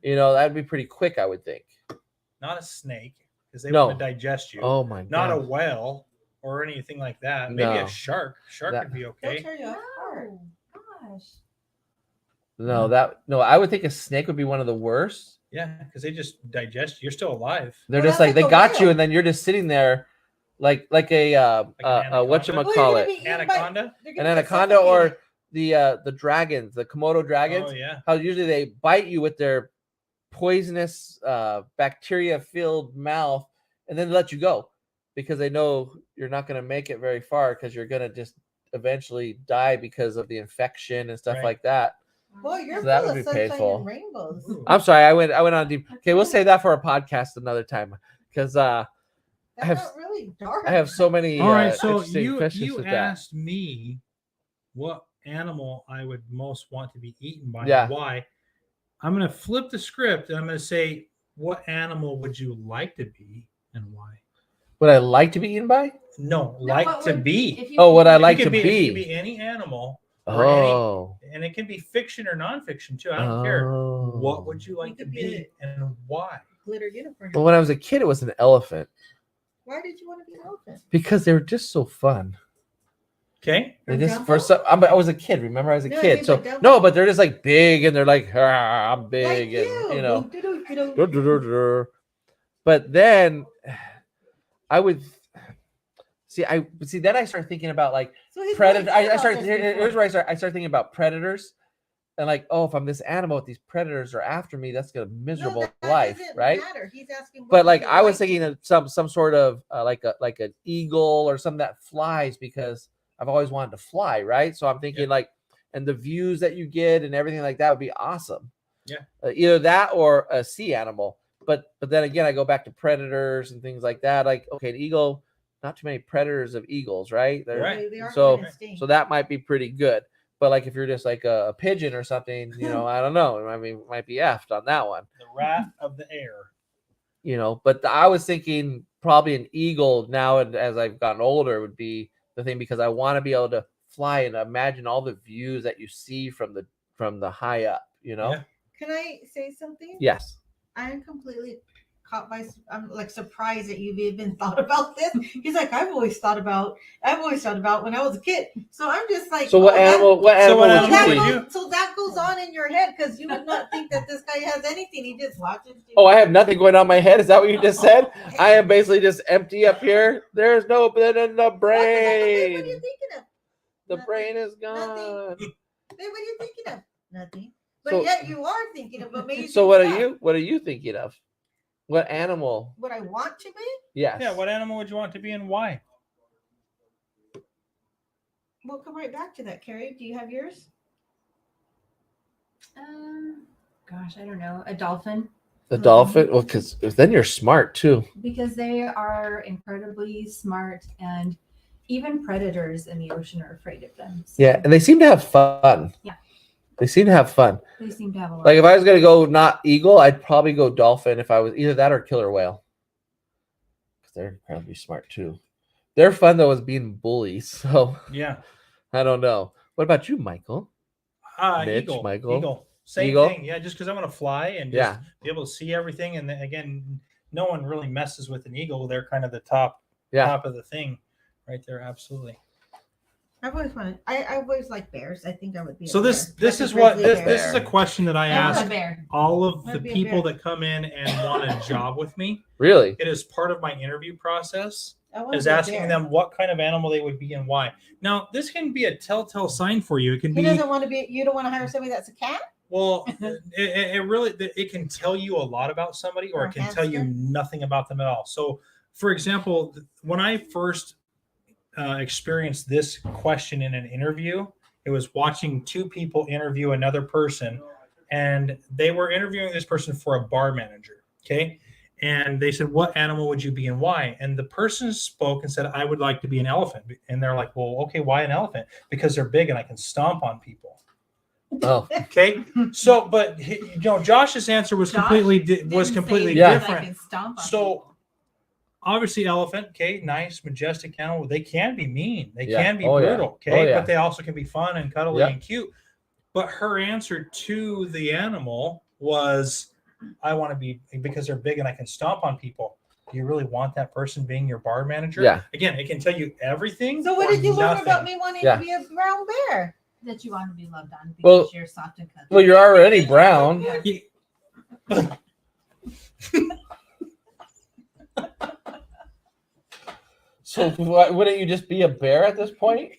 You know, that'd be pretty quick, I would think. not a snake because they No. want to digest you. Oh my god! Not a whale or anything like that. Maybe No. a shark. Shark That- would be They'll okay. tear you apart. Gosh. No, I would think a snake would be one of the worst. Yeah, because they just digest you. You're still alive. They're Well, just that's like they like a got you, whale. and then you're just sitting there, like a Like an anaconda? whatchamacallit, Anaconda? an anaconda or the dragons, the Komodo dragons. Oh yeah. How usually they bite you with their poisonous bacteria filled mouth, and then let you go because they know you're not going to make it very far because you're going to just eventually die because of the infection and stuff Right. like that. Well, you're So that full would of be sunshine painful. and rainbows. Ooh. I'm sorry, I went on deep. Okay, we'll save that for a podcast another time because That's have- not really dark. I have so many. All right, so interesting questions you with that. asked me what animal I would most want to be eaten by. Yeah. And why? I'm going to flip the script and I'm going to say, what animal would you like to be and why? Would I like to be eaten by? No, No, like what to would- be. if you Oh, what I could- like it to could It be. could be any animal, or any, Oh, and it can be fiction or nonfiction too. I don't care. Oh. What would you like to could be be and why? glitter unicorn. Well, when I was a kid, it was an elephant Why did you want to be an elephant? because they were just so fun. Okay. They From just Dumbo? for some, I was a kid. Remember, I was a No, I kid. mean, So but Dumbo. no, but they're just like big and they're like, "Ah, I'm big, Like and you know. Do-do-do-do. dur, dur, dur, dur." But then I would see. Then I start thinking about like So he's predator. really I thought started. about this Here's before. where I start thinking about predators and like, oh, if I'm this animal, if these predators are after me, that's a miserable that life, doesn't right? matter. He's asking. But like, I was thinking of some sort of like an eagle or something that flies, because I've always wanted to fly, right? So I'm thinking like, and the views that you get and everything like that would be awesome. Yeah. Either that or a sea animal. But then again, I go back to predators and things like that. Like, okay, an eagle, not too many predators of eagles, right? Right. They aren't So going to sting. so that might be pretty good. But like if you're just like a pigeon or something, I don't know. I mean, might be effed on that one. The wrath of the air. But I was thinking probably an eagle now, and as I've gotten older, would be the thing, because I want to be able to fly and imagine all the views that you see from the high up. Yeah. Can I say something? Yes. I am completely caught by. I'm like surprised that you've even thought about this. He's like, I've always thought about when I was a kid. So I'm just like, So what animal? What animal what would animal you would be? you- So that goes on in your head because you would not think that this guy has anything. He just watches. Oh, I have nothing going on in my head. Is that what you just said? I am basically just empty up here. There's no blood in the What are brain. you thinking of? The Nothing. brain is gone. Babe, what are you thinking of? Nothing. But So- yet you are thinking of amazing. So what are stuff. you? What are you thinking of? What animal? What I want to be? Yes. Yeah. What animal would you want to be and why? We'll come right back to that, Carrie. Do you have yours? Gosh, I don't know. A dolphin, The dolphin. Well, because then you're smart too. because they are incredibly smart, and even predators in the ocean are afraid of them. So Yeah, and they seem to have fun. Yeah. They seem to have fun. they seem to have a lot. Like if I was gonna go not eagle, I'd probably go dolphin. If I was either that or killer whale, because they're incredibly smart too. They're fun though as being bullies. So Yeah. I don't know. What about you, Michael? Mitch, Eagle. Michael. Eagle. Same Eagle? thing. Yeah. Just because I want to fly and just Yeah. be able to see everything. And then, again, no one really messes with an eagle. They're kind of the top Yeah. top of the thing right there. Absolutely. I've always wanted. I always like bears. I think I would be. So a this bear. this Like is a what grizzly this bear. is a question that I I want ask a bear. all of the I'd be a people bear. that come in and want a job with me. Really? It is part of my interview process. I wanna Is be a asking bear. them what kind of animal they would be and why. Now, this can be a telltale sign for you. It can He be doesn't want to be. You don't want to hire somebody that's a cat. well. It really it can tell you a lot about somebody, or Or it can tell you hamster. nothing about them at all. So, for example, when I first experienced this question in an interview, it was watching two people interview another person, and they were interviewing this person for a bar manager. Okay. And they said, what animal would you be and why? And the person spoke and said, I would like to be an elephant. And they're like, well, okay, why an elephant? Because they're big and I can stomp on people. Oh, Okay. So, but Josh's answer was Josh completely Didn't say completely Yeah. because I different. can stomp on So, people. obviously, elephant, okay, nice, majestic animal. They can be mean. They Yeah. can be Oh, yeah. brutal, okay, Oh, yeah. but they also can be fun and cuddly Yeah. and cute. But her answer to the animal was, I want to be, because they're big and I can stomp on people. Do you really want that person being your bar manager? Yeah. Again, it can tell you everything. So what or did you learn nothing. about me wanting Yeah. to be a brown bear? That you want to be loved on because Well- you're soft and cuddly. well, you're already brown. Yeah. So wouldn't you just be a bear at this point?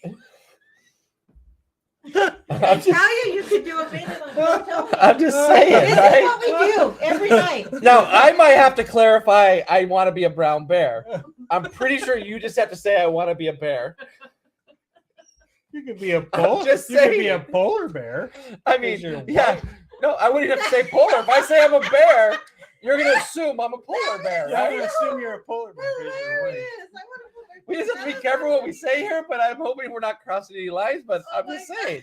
I I'm just, tell you, you could do a video on Don't tell I'm me. just saying, This is right? what we do every night. Now I might have to clarify. I want to be a brown bear. I'm pretty sure you just have to say I want to be a bear. You could be a I'm just you could be saying. a polar bear. I Because you're mean, yeah. No, I wouldn't have to say polar. If I say I'm a bear, you're gonna assume I'm a polar bear, Yeah, I'm right? gonna assume you're a polar bear. because you're white. Hilarious. I wanna put my We just have to be pajamas careful on. what we say here, but I'm hoping we're not crossing any lines. But Oh I'm my just God. saying.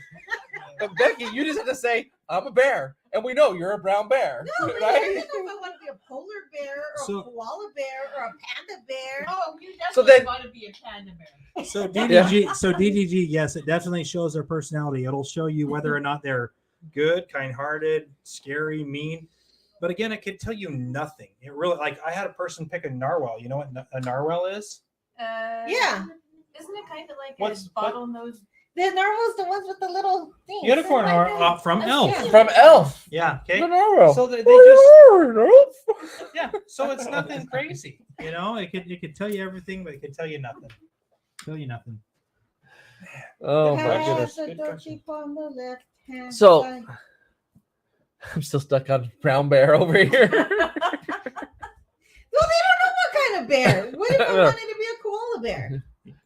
But Becky, you just have to say I'm a bear, and we know you're a brown bear, No, but I right? don't know if I want to be a polar bear or So- a koala bear or a panda bear. Oh, you definitely So then- want to be a panda bear. So DDG, yes, it definitely shows their personality. It'll show you whether or not they're Good, kind-hearted, scary, mean. But again, it could tell you nothing. It really, like, I had a person pick a narwhal. You know what a narwhal is? Yeah. Isn't it kind of like What's- a bottlenose? The narwhals, the ones with the little things. Unicorn They're like that. from That's Elf. cute. From Elf. Yeah. Okay. So So they just yeah. So it's nothing crazy. it could tell you everything, but it could tell you nothing. Tell you nothing. Oh my Has goodness. a Good dog question. sheep on the left hand So- side. I'm still stuck on brown bear over here. Well, they don't know what kind of bear. What if I wanted to be a koala bear?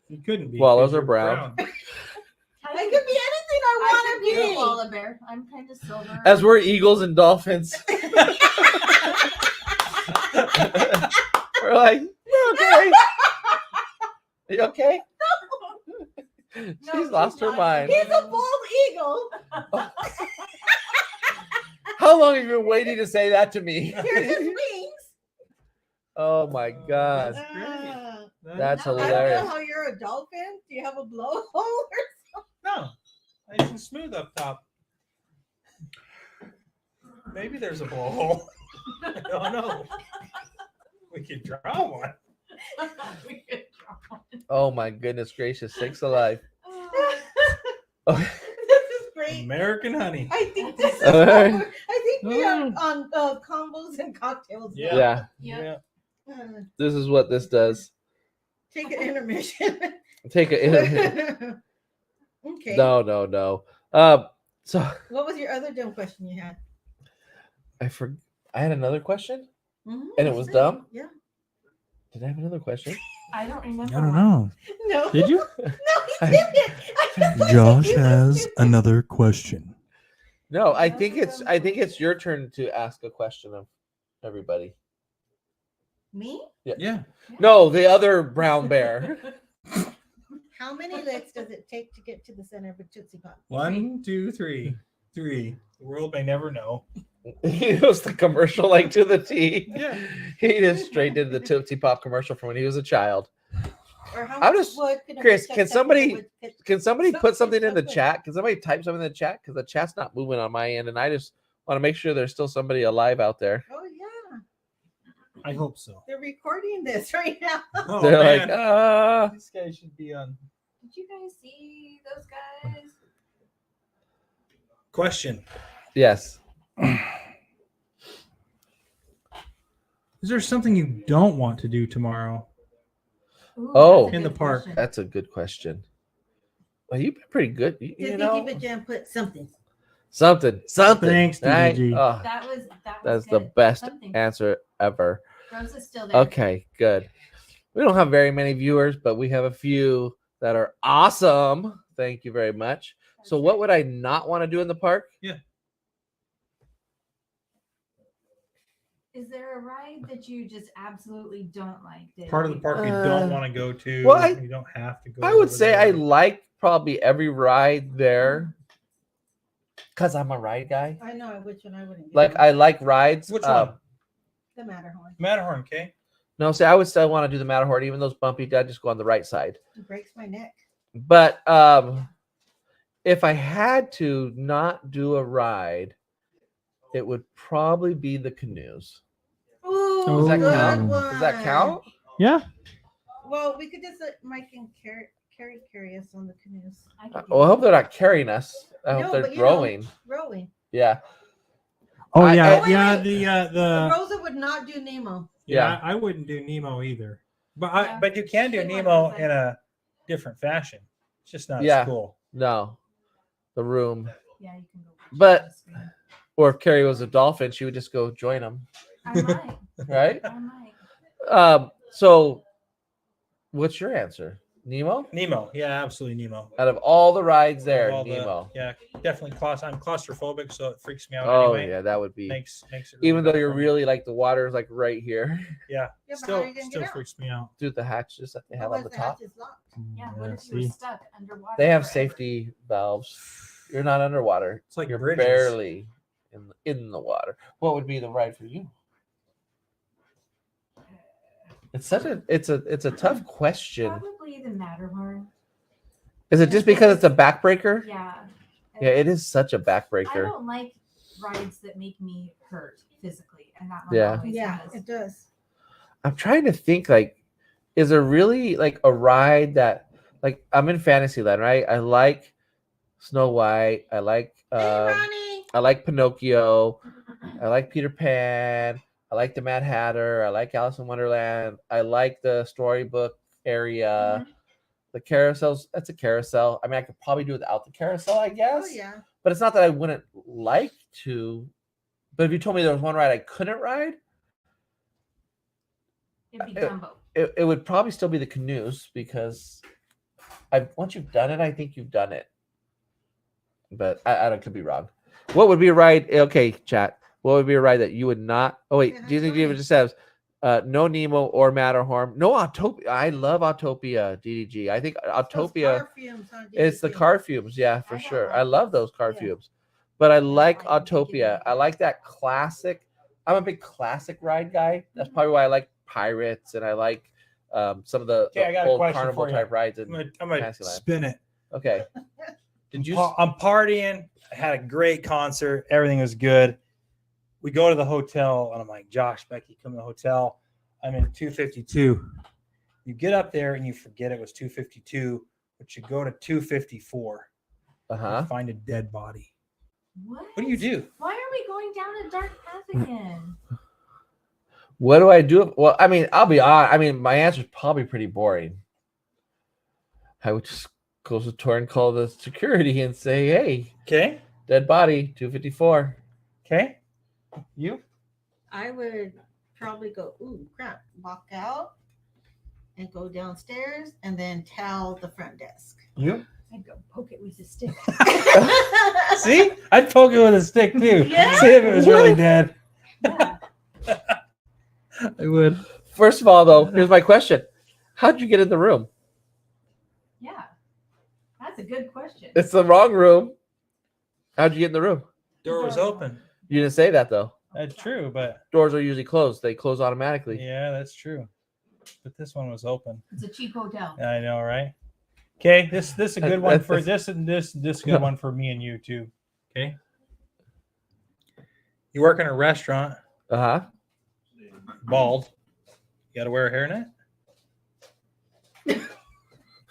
You couldn't be. Koalas 'cause are you're brown. I could be anything I I want could be a to be. koala bear. I'm kind of silver. As we're eagles and dolphins. We're like, we're okay. Are you okay? She's lost her not. mind. He's a bald eagle. How long have you been waiting to say that to me? Here's his wings. Oh my god. That's I don't hilarious. know how you're a dolphin. Do you have a blowhole or No, nice and smooth up top. Maybe there's a blowhole. I don't know. We could draw one. We could draw. Oh my goodness gracious, sakes alive. Oh, This is great. American honey. I think this is. Alright. I think we are on combos and cocktails. now. yeah, Yep. Uh, this is what this does. take an intermission. Take a Okay. no. So What was your other dumb question you had? I had another question? Mhm, And it you was said- dumb? Yeah. Did I have another question? I don't remember. I don't know. No. Did you? No, he didn't. I just thought Josh you were has stupid. another question. No, I think it's your turn to ask a question of everybody. Me? Yeah. No, the other brown bear. How many licks does it take to get to the center of a Tootsie Pop? 1, 2, 3. 3. The world may never know. He was the commercial like to the T. Yeah. He just straight did the Tootsie Pop commercial from when he was a child. Or how I'm much just- wood could a Chris, woodchuck can chop with a somebody- wood- Can somebody put something in the Something. chat? Can somebody type something in the chat? Because the chat's not moving on my end, and I just want to make sure there's still somebody alive out there. Oh yeah, I hope so. they're recording this right now. Oh, They're man. like, This guy should be on. Did you guys see those guys? Question. yes. Is there something you don't want to do tomorrow? Ooh, Oh. that's a In the good park. question. That's a good question. Well, you've been pretty good. You Disney know, Keep It Jam put something. something. Thanks, right? DDG. Oh, That was that's the good. best Something. answer ever. Rose is still there. Okay, good. We don't have very many viewers, but we have a few that are awesome. Thank you very much. So, what would I not want to do in the park? Is there a ride that you just absolutely don't like? Dave? Part of the park you Uh, don't want to go to. well, you don't have to go. I would over say there. I like probably every ride there because I'm a ride guy. I know which one I wouldn't. Get Like, on. I like rides. Which one? The Matterhorn. Matterhorn, okay? No, see, I would still want to do the Matterhorn, even those bumpy. I just go on the right side. It breaks my neck. But if I had to not do a ride, it would probably be the canoes. Ooh, Does that good count? one. Does that count? Yeah. Well, we could just let Mike and carry us on the canoes. I could do Well, I hope that. they're not carrying us. I hope No, they're but you know- rowing. Rowing. Yeah. Oh I- yeah, wait, yeah. wait. The Rosa would not do Nemo. yeah. I wouldn't do Nemo either. Yeah. But you can do Good one, Nemo Jose. in a different fashion. It's just not Yeah. as cool. No. The room. Yeah, you can go. watch But- it on the screen. Or if Carrie was a dolphin, she would just go join them. I might. Right? I might. So what's your answer? Nemo? Nemo, yeah, absolutely Nemo. Out of all the rides there, All the- Nemo. yeah, definitely. I'm claustrophobic, so it freaks me out. Oh anyway. yeah, that would be. makes it. Really Even though bad you're for me. really like the water is like right here. yeah, Yeah, but how still are you gonna still get out? freaks me out. Through the hatches that they have on the Otherwise, top. hatch is locked. Yeah. What if you were see. stuck underwater? They have forever? safety valves. You're not underwater. It's like You're bridges. barely in the water. What would be the ride for you? It's a tough question. Probably the Matterhorn. Is it just because it's a backbreaker? Yeah. Yeah, it is such a I backbreaker. don't like rides that make me hurt physically, and that one Yeah. always Yeah, has. it does. I'm trying to think like, is there really like a ride that like I'm in Fantasyland, right? I like Snow White. I like Hey, Ronnie. I like Pinocchio. I like Peter Pan. I like the Mad Hatter. I like Alice in Wonderland. I like the storybook area. The carousels, that's a carousel. I mean, I could probably do without the carousel, I guess. Oh yeah. But it's not that I wouldn't like to. But if you told me there was one ride I couldn't ride, It'd be Dumbo. it would probably still be the canoes because once you've done it, I think you've done it. But I don't could be wrong. What would be a ride? Okay, chat. What would be a ride that you would not? Oh wait, Yeah, do you think go it ahead. just says no Nemo or Matterhorn? No Autopia. I love Autopia, DDG. I think Those Autopia. car fumes on It's the DDG. car fumes, yeah, for I don't sure. like I love those car Yeah. fumes, but I like like them. They give me Autopia. I that. like that classic. I'm a big classic ride guy. That's probably why I like Pirates and I like some of the, Okay, I got a old question carnival for you. type rides. I'm In gonna Fantasyland. spin it. Okay. Did you? I'm partying. I had a great concert. Everything was good. We go to the hotel, and I'm like, Josh, Becky, come to the hotel. I'm in 252. You get up there and you forget it was 252, but you go to 254. Uh-huh. Find a dead body. What? What do you do? Why are we going down a dark path again? What do I do? Well, I mean, I'll be honest. I mean, my answer is probably pretty boring. I would just go to the store and call the security and say, "Hey, Okay. dead body, 254." Okay. You? I would probably go, ooh, crap, walk out and go downstairs and then tell the front desk. You? I'd go poke it with a stick. See? I'd poke it with a stick too. Yeah. See if it was really dead. Yeah. I would. First of all, though, here's my question: how'd you get in the room? Yeah. That's a good question. It's the wrong room. How'd you get in the room? Door was open. You didn't say that though. That's true, but Doors are usually closed. They close automatically. yeah, that's true. But this one was open. It's a cheap hotel. I know, right? Okay, this is a good one for That's- this good one for me and you too. Okay. You work in a restaurant, Uh-huh. bald. You gotta wear a hairnet?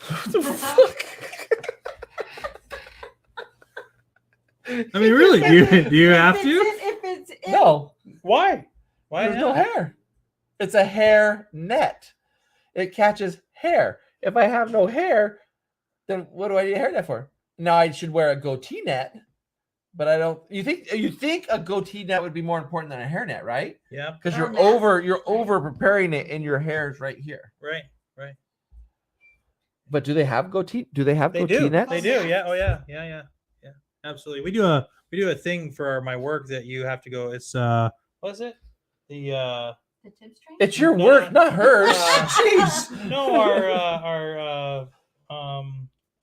What the fuck? I mean, really, do you have to? If it's in, No, Why? Why there's no not? hair. It's a hair net. It catches hair. If I have no hair, then what do I need a hairnet for? Now I should wear a goatee net, but I don't. You think a goatee net would be more important than a hairnet, right? Yeah, Because Oh, you're over preparing it, and your hair is right here. right. But do they have goatee? Do they have They goatee do. nets? They do. Yeah. Oh yeah. Yeah. Absolutely. We do a thing for my work that you have to go. It's what is it? The The tips train? It's your No, work, no. not hers. Jeez. No, our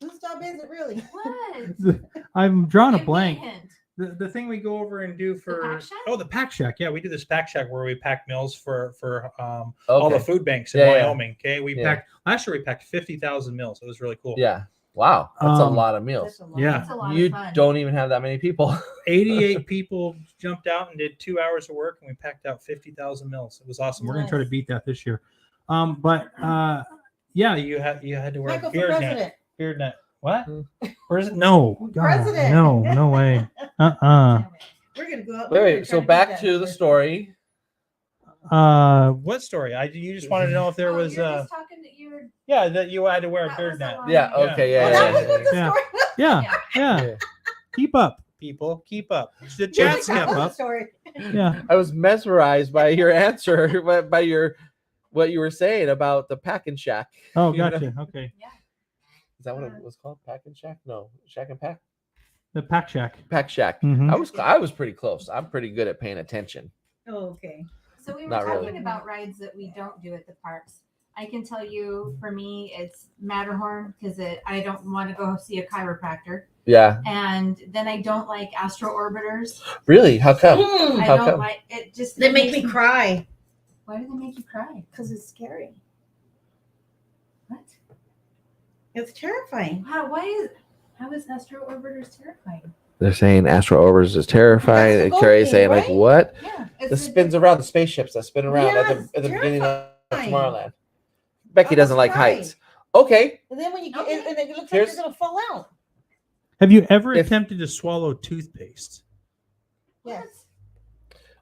whose job is it really? What? I'm drawing a Give me blank. hint. the thing we go over and do for Pack Shack? the pack shack. Yeah, we do this pack shack where we pack meals for all the Okay. food banks in Yeah, yeah. Wyoming. Okay, we Yeah. packed last year. We packed 50,000 meals. It was really cool. Yeah. Wow. That's a Um, lot of meals. That's a lot. Yeah. That's a lot You of fun. don't even have that many people. 88 people jumped out and did 2 hours of work, and we packed out 50,000 meals. It was awesome. We're gonna try to beat that this year. Yeah, You had to wear Michael a for beard net. president. Beard net. What? Where's it? No. God, President. no way. We're gonna go out. Wait. So back to the story. What story? You just wanted to know if there Oh, was you're just talking to your. yeah, that you had to wear a That beard was the net. line. Yeah. Yeah. Okay. Yeah. Well, Yeah. that was yeah, what the Yeah. story. Yeah, yeah. yeah. Keep up. People, keep up. The That chat was step the up. story. Yeah. I was mesmerized by your answer, by your what you were saying about the Packin' Shack. Oh, You know? gotcha. Okay. Is that what it was called? Packin' Shack? No, Shack and Pack. The Pack Shack. Pack Shack. Mhm. I was pretty close. I'm pretty good at paying attention. Oh, okay. So we were Not talking really. about rides that we don't do at the parks. I can tell you, for me, it's Matterhorn because I don't want to go see a chiropractor, Yeah. and then I don't like Astro Orbiters. Really? How come? I How don't come? like it. Just They it make makes me cry Why do they make you cry? because it's scary. What? It's terrifying. How is Astro Orbiters terrifying? They're saying Astro Overs is terrifying. That's And the Carrie's gold saying thing, like, right? what? Yeah, The spins around the spaceships that spin around Yeah, at the beginning of terrifying. Tomorrowland. Becky I doesn't was like crying. heights. Okay. And then when you get, Okay. and it looks like Here's- you're gonna fall out. Have you ever If- attempted to swallow toothpaste? Yes.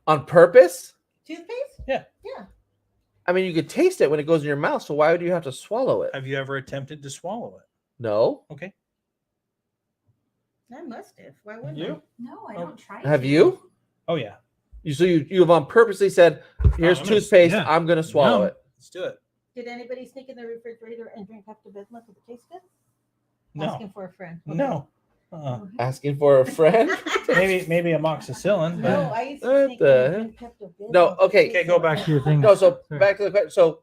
On purpose? Toothpaste? I mean, you could taste it when it goes in your mouth. So why would you have to swallow it? Have you ever attempted to swallow it? No. Okay. I must have. Why wouldn't You? No, I Oh. don't try. Have to. you? Oh yeah. You have on purposely said, "Here's I'm gonna- toothpaste. yeah. I'm gonna swallow Yum. it." Let's do it. I? Did anybody sneak in the refrigerator and drink Pepto Bismol because it tastes good? No. Asking for a friend. Okay. No. Asking for a friend? Maybe amoxicillin. No, But... I used What to sneak in the and drink Pepto Bismol. No, okay. Okay, go back to your thing. No. So Sorry. back to the question. So,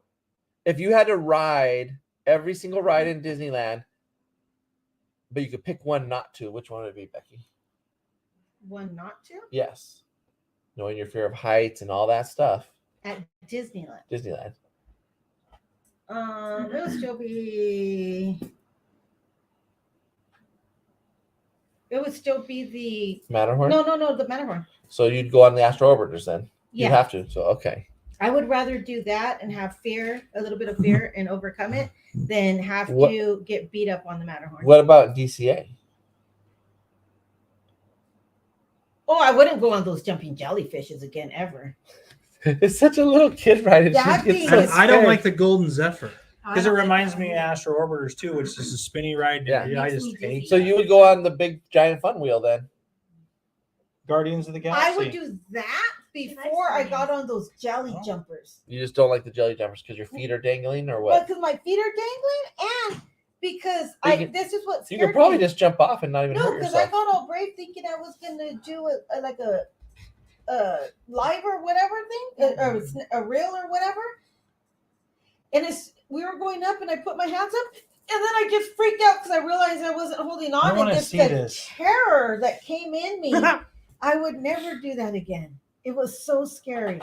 if you had to ride every single ride in Disneyland, but you could pick one not to, which one would it be, Becky? One not to Yes. Knowing your fear of heights and all that stuff, at Disneyland. Disneyland. It would still be. It would still be the. Matterhorn. No, the Matterhorn. So you'd go on the Astro Orbiters then. Yeah, You'd have to. So okay. I would rather do that and have fear, a little bit of fear, and overcome it, than have What- to get beat up on the Matterhorn. What about DCA? Oh, I wouldn't go on those jumping jellyfishes again ever. It's such a little kid ride. And That she gets thing so is- I don't scared. like the Golden Zephyr I because it don't like reminds that me of either. Astro Orbiters too, which is a spinny ride. Yeah. I Makes just me hate. dizzy. So you would go on the big giant fun wheel then? Guardians of the Galaxy. I would do that before I got on those jelly Oh. jumpers. You just don't like the jelly jumpers because your feet are dangling, or Well, what? because my feet are dangling, and because You I can- this is what You scared could probably me. just jump off and not even No, hurt because I yourself. got all brave thinking I was gonna do a live or whatever thing, or a reel or whatever. And we were going up, and I put my hands up, and then I just freaked out because I realized I wasn't holding I on, and wanna just see the this. terror that came in me. I would never do that again. It was so scary.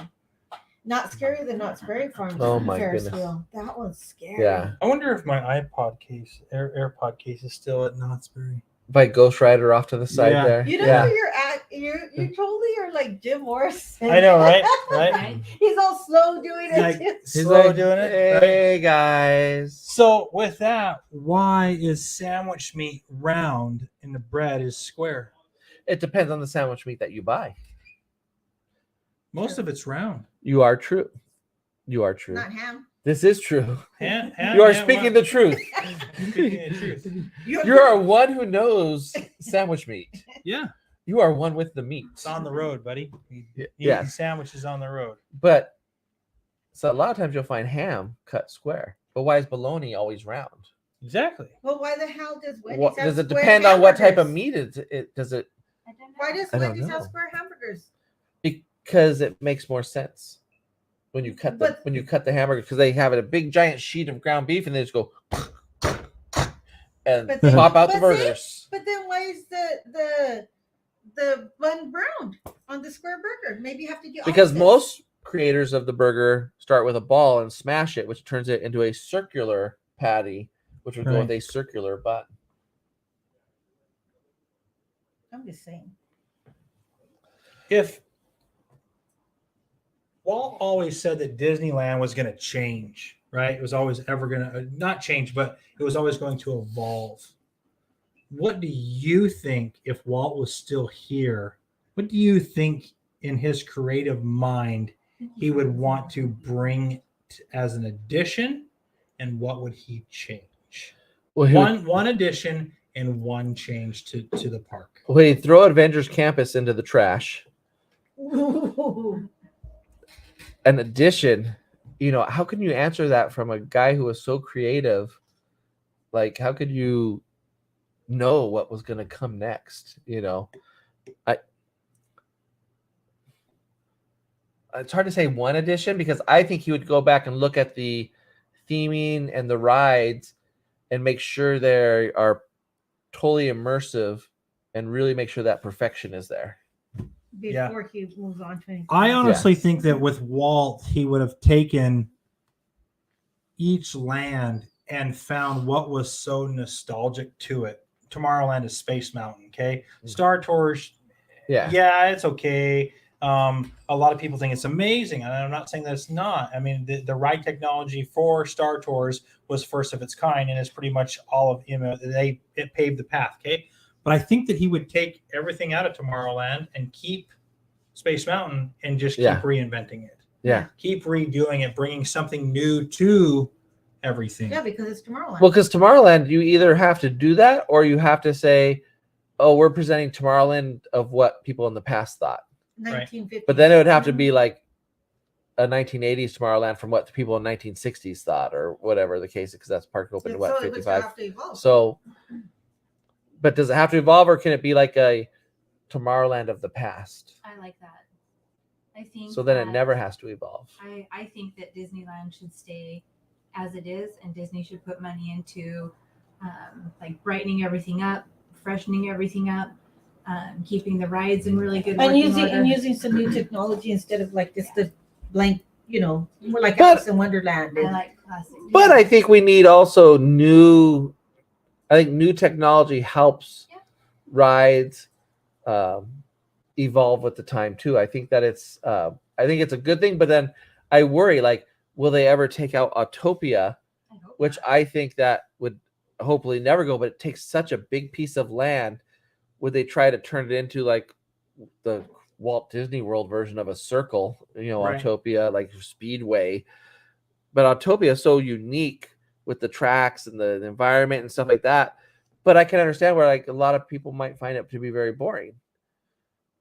Not scarier than Knott's Berry Farm. Oh my Ferris goodness. wheel. That was scary. Yeah. I wonder if my iPod case, AirPod case, is still at Knott's Berry. By Ghost Rider off to the side Yeah. there. You know yeah. where you're at. You totally are like Jim Morrison. I know, right? Right. Right? He's all slow doing it. Like too. He's slow like, doing it. right? Hey guys. So with that, why is sandwich meat round and the bread is square? It depends on the sandwich meat that you buy. Most of it's round. You are true. You are true. Not ham. This is true. Ham, You are ham, speaking well, the truth. speaking the truth. You are one who knows sandwich meat. Yeah. You are one with the meat. It's on the road, buddy. Yeah. Eating sandwiches on the road. But so a lot of times you'll find ham cut square. But why is bologna always round? Exactly. Well, why the hell does Wendy's What, have does it square depend on what type of hamburgers? meat it does it? I don't know. Why does I don't Wendy's have know. square hamburgers? Because it makes more sense when you cut the hamburger, because they have a big giant sheet of ground beef and they just go and But then- pop out the but see, burgers. But then why is the bun brown on the square burger? Maybe you have to do Because opposite. most creators of the burger start with a ball and smash it, which turns it into a circular patty, which would go with Right. a circular bun. I'm just saying. If Walt always said that Disneyland was going to change, right? It was always ever going to not change, but it was always going to evolve. What do you think if Walt was still here? What do you think in his creative mind he would want to bring as an addition, and what would he change? Well, One addition and one change to the park. he'd throw Avengers Campus into the trash. An addition, how can you answer that from a guy who was so creative? Like, how could you know what was going to come next? It's hard to say one addition, because I think he would go back and look at the theming and the rides and make sure they are totally immersive and really make sure that perfection is there. Before he moves on to anything. I else. honestly think that with Walt, he would have taken each land and found what was so nostalgic to it. Tomorrowland is Space Mountain, okay? Star Tours, yeah, it's okay. A lot of people think it's amazing, and I'm not saying that it's not. I mean, the ride technology for Star Tours was first of its kind, and it's pretty much all of it paved the path, okay? But I think that he would take everything out of Tomorrowland and keep Space Mountain and just keep reinventing it. Yeah. Keep redoing it, bringing something new to everything. Yeah, because it's Tomorrowland. Well, because Tomorrowland, you either have to do that or you have to say, oh, we're presenting Tomorrowland of what people in the past thought. 1950. But then it would have to be like a 1980s Tomorrowland from what the people in 1960s thought or whatever the case is, because that's park open to what, So it would 55. have to evolve. So, but does it have to evolve or can it be like a Tomorrowland of the past? I like that. I think So then it that- never has to evolve. I think that Disneyland should stay as it is, and Disney should put money into like brightening everything up, freshening everything up, keeping the rides in really good And working using order. and using some new technology instead of like just the blank, more like But- Alice in Wonderland. I like classic. But I think we need also new technology helps Yeah. rides evolve with the time too. I think that it's a good thing, but then I worry, like, will they ever take out Autopia, I hope which not. I think that would hopefully never go, but it takes such a big piece of land. Would they try to turn it into like the Walt Disney World version of a circle, Right. Autopia, like Speedway? But Autopia is so unique with the tracks and the environment and stuff like that. But I can understand where like a lot of people might find it to be very boring.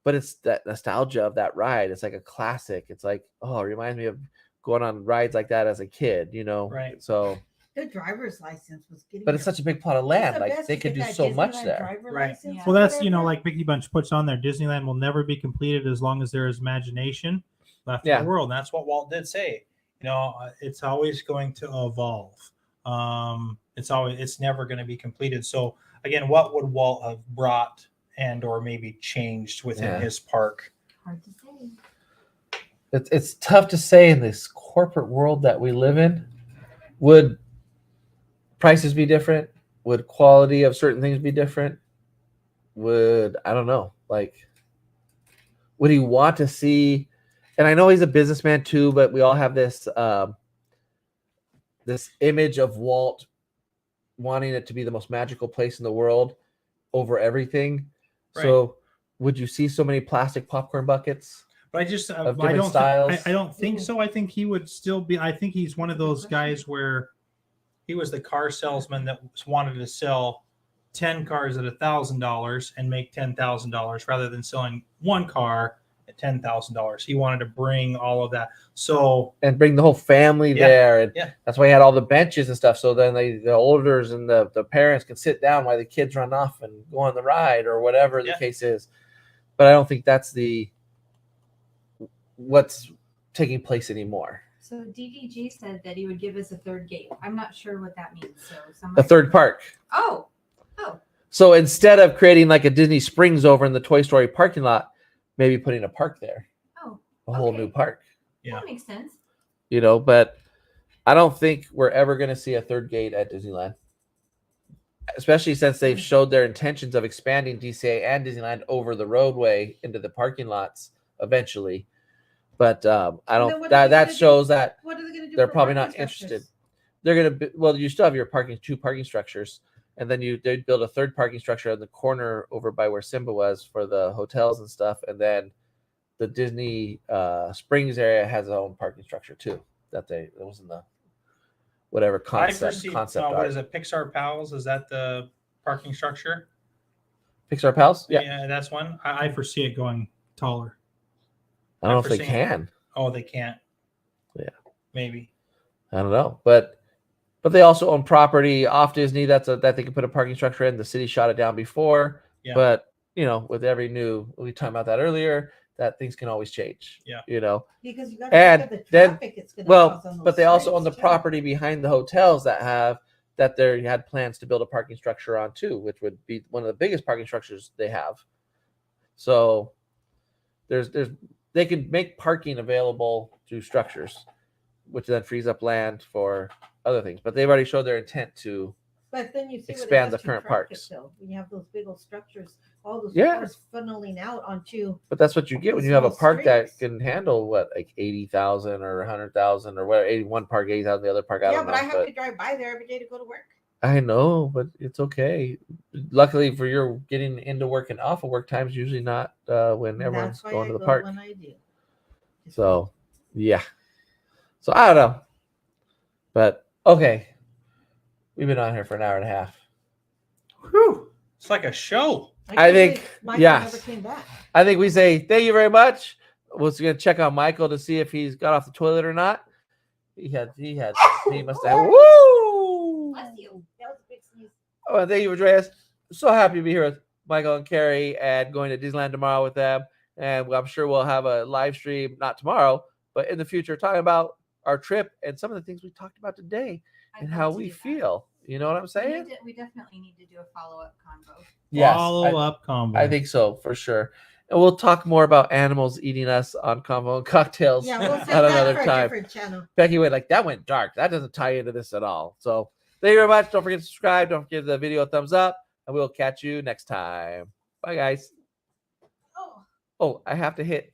But it's that nostalgia of that ride. It's like a classic. It's like, oh, it reminds me of going on rides like that as a kid, Right. So, The driver's license was getting. but it's such a big plot of land. Like they could do so much there. Right. Yeah. Well, that's like Mickey Bunch puts on there. Disneyland will never be completed as long as there is imagination left Yeah. in the world. And that's what Walt did say. It's always going to evolve. It's never going to be completed. So again, what would Walt have brought and or maybe changed within Yeah. his park? Hard to say. It's tough to say in this corporate world that we live in. Would prices be different? Would quality of certain things be different? I don't know, like, would he want to see? And I know he's a businessman too, but we all have this this image of Walt wanting it to be the most magical place in the world over everything. Right. So would you see so many plastic popcorn buckets? But I just Of I different don't styles. I don't think so. I think he would still be. I think he's one of those guys where He was the car salesman that wanted to sell 10 cars at $1,000 and make $10,000 rather than selling one car at $10,000. He wanted to bring all of that. So And bring the whole family Yeah, there. And yeah. that's why he had all the benches and stuff. So then the olders and the parents can sit down while the kids run off and go on the ride or whatever the Yeah. case is. But I don't think that's what's taking place anymore. So DDG said that he would give us a third gate. I'm not sure what that means. So A somebody. third park. Oh, So instead of creating like a Disney Springs over in the Toy Story parking lot, maybe putting a park there, oh, a whole Okay. new park, Yeah. that makes sense. But I don't think we're ever going to see a third gate at Disneyland, especially since they've showed their intentions of expanding DCA and Disneyland over the roadway into the parking lots eventually. But I And then don't, what are that they gonna do? shows that What are they going to do? they're for probably parking not interested. structures? They're going to, well, you still have your two parking structures. And then they'd build a third parking structure in the corner over by where Simba was for the hotels and stuff. And then the Disney Springs area has its own parking structure too. That was in the whatever concept what art. is it? Pixar Pals? Is that the parking structure? Pixar Pals? Yeah. That's one. I foresee it going taller. I don't know if they foresee- can. Oh, they can't. Yeah. Maybe. I don't know. But they also own property off Disney that they can put a parking structure in. The city shot it down before. Yeah. But with every we talked about that earlier, that things can always change. Yeah. Because you got to And look at the then- traffic it's going to Well, cause on those but they also streets, own the too. property behind the hotels that they had plans to build a parking structure on too, which would be one of the biggest parking structures they have. So they can make parking available through structures, which then frees up land for other things. But they've already showed their intent to. But then you see expand what it the current does to traffic, parks. though. When you have those big old structures, all those Yeah. cars funneling out onto. But that's what you get when Those you have a small park that streets. can handle like 80,000 or 100,000 or whatever. 81 park, 80,000 the other park. I Yeah, don't but know. I have to drive by there every day to go to work. I know, but it's okay. Luckily for your getting into work and off of work times, usually not when everyone's That's why going I to the go park. when I do. So, Yeah. So I don't know. But okay. We've been on here for an hour and a half. Whew. It's like a show. I can't think, believe Michael yes. never came back. I think we say thank you very much. We're going to check on Michael to see if he's got off the toilet or not. He must have. Woo! Bless you. That was a big sneeze. Oh, thank you, Andreas. So happy to be here with Michael and Carrie and going to Disneyland tomorrow with them. And I'm sure we'll have a live stream, not tomorrow, but in the future, talking about our trip and some of the things we talked about today and how we feel. You know what I'm saying? We definitely need to do a follow-up convo. Yes, Follow-up combo. I think so, for sure. And we'll talk more about animals eating us on Convo and Cocktails Yeah, we'll save at that another for a time. different channel. Becky went like, that went dark. That doesn't tie into this at all. So thank you very much. Don't forget to subscribe. Don't forget the video a thumbs up. And we'll catch you next time. Bye, guys. Oh, I have to hit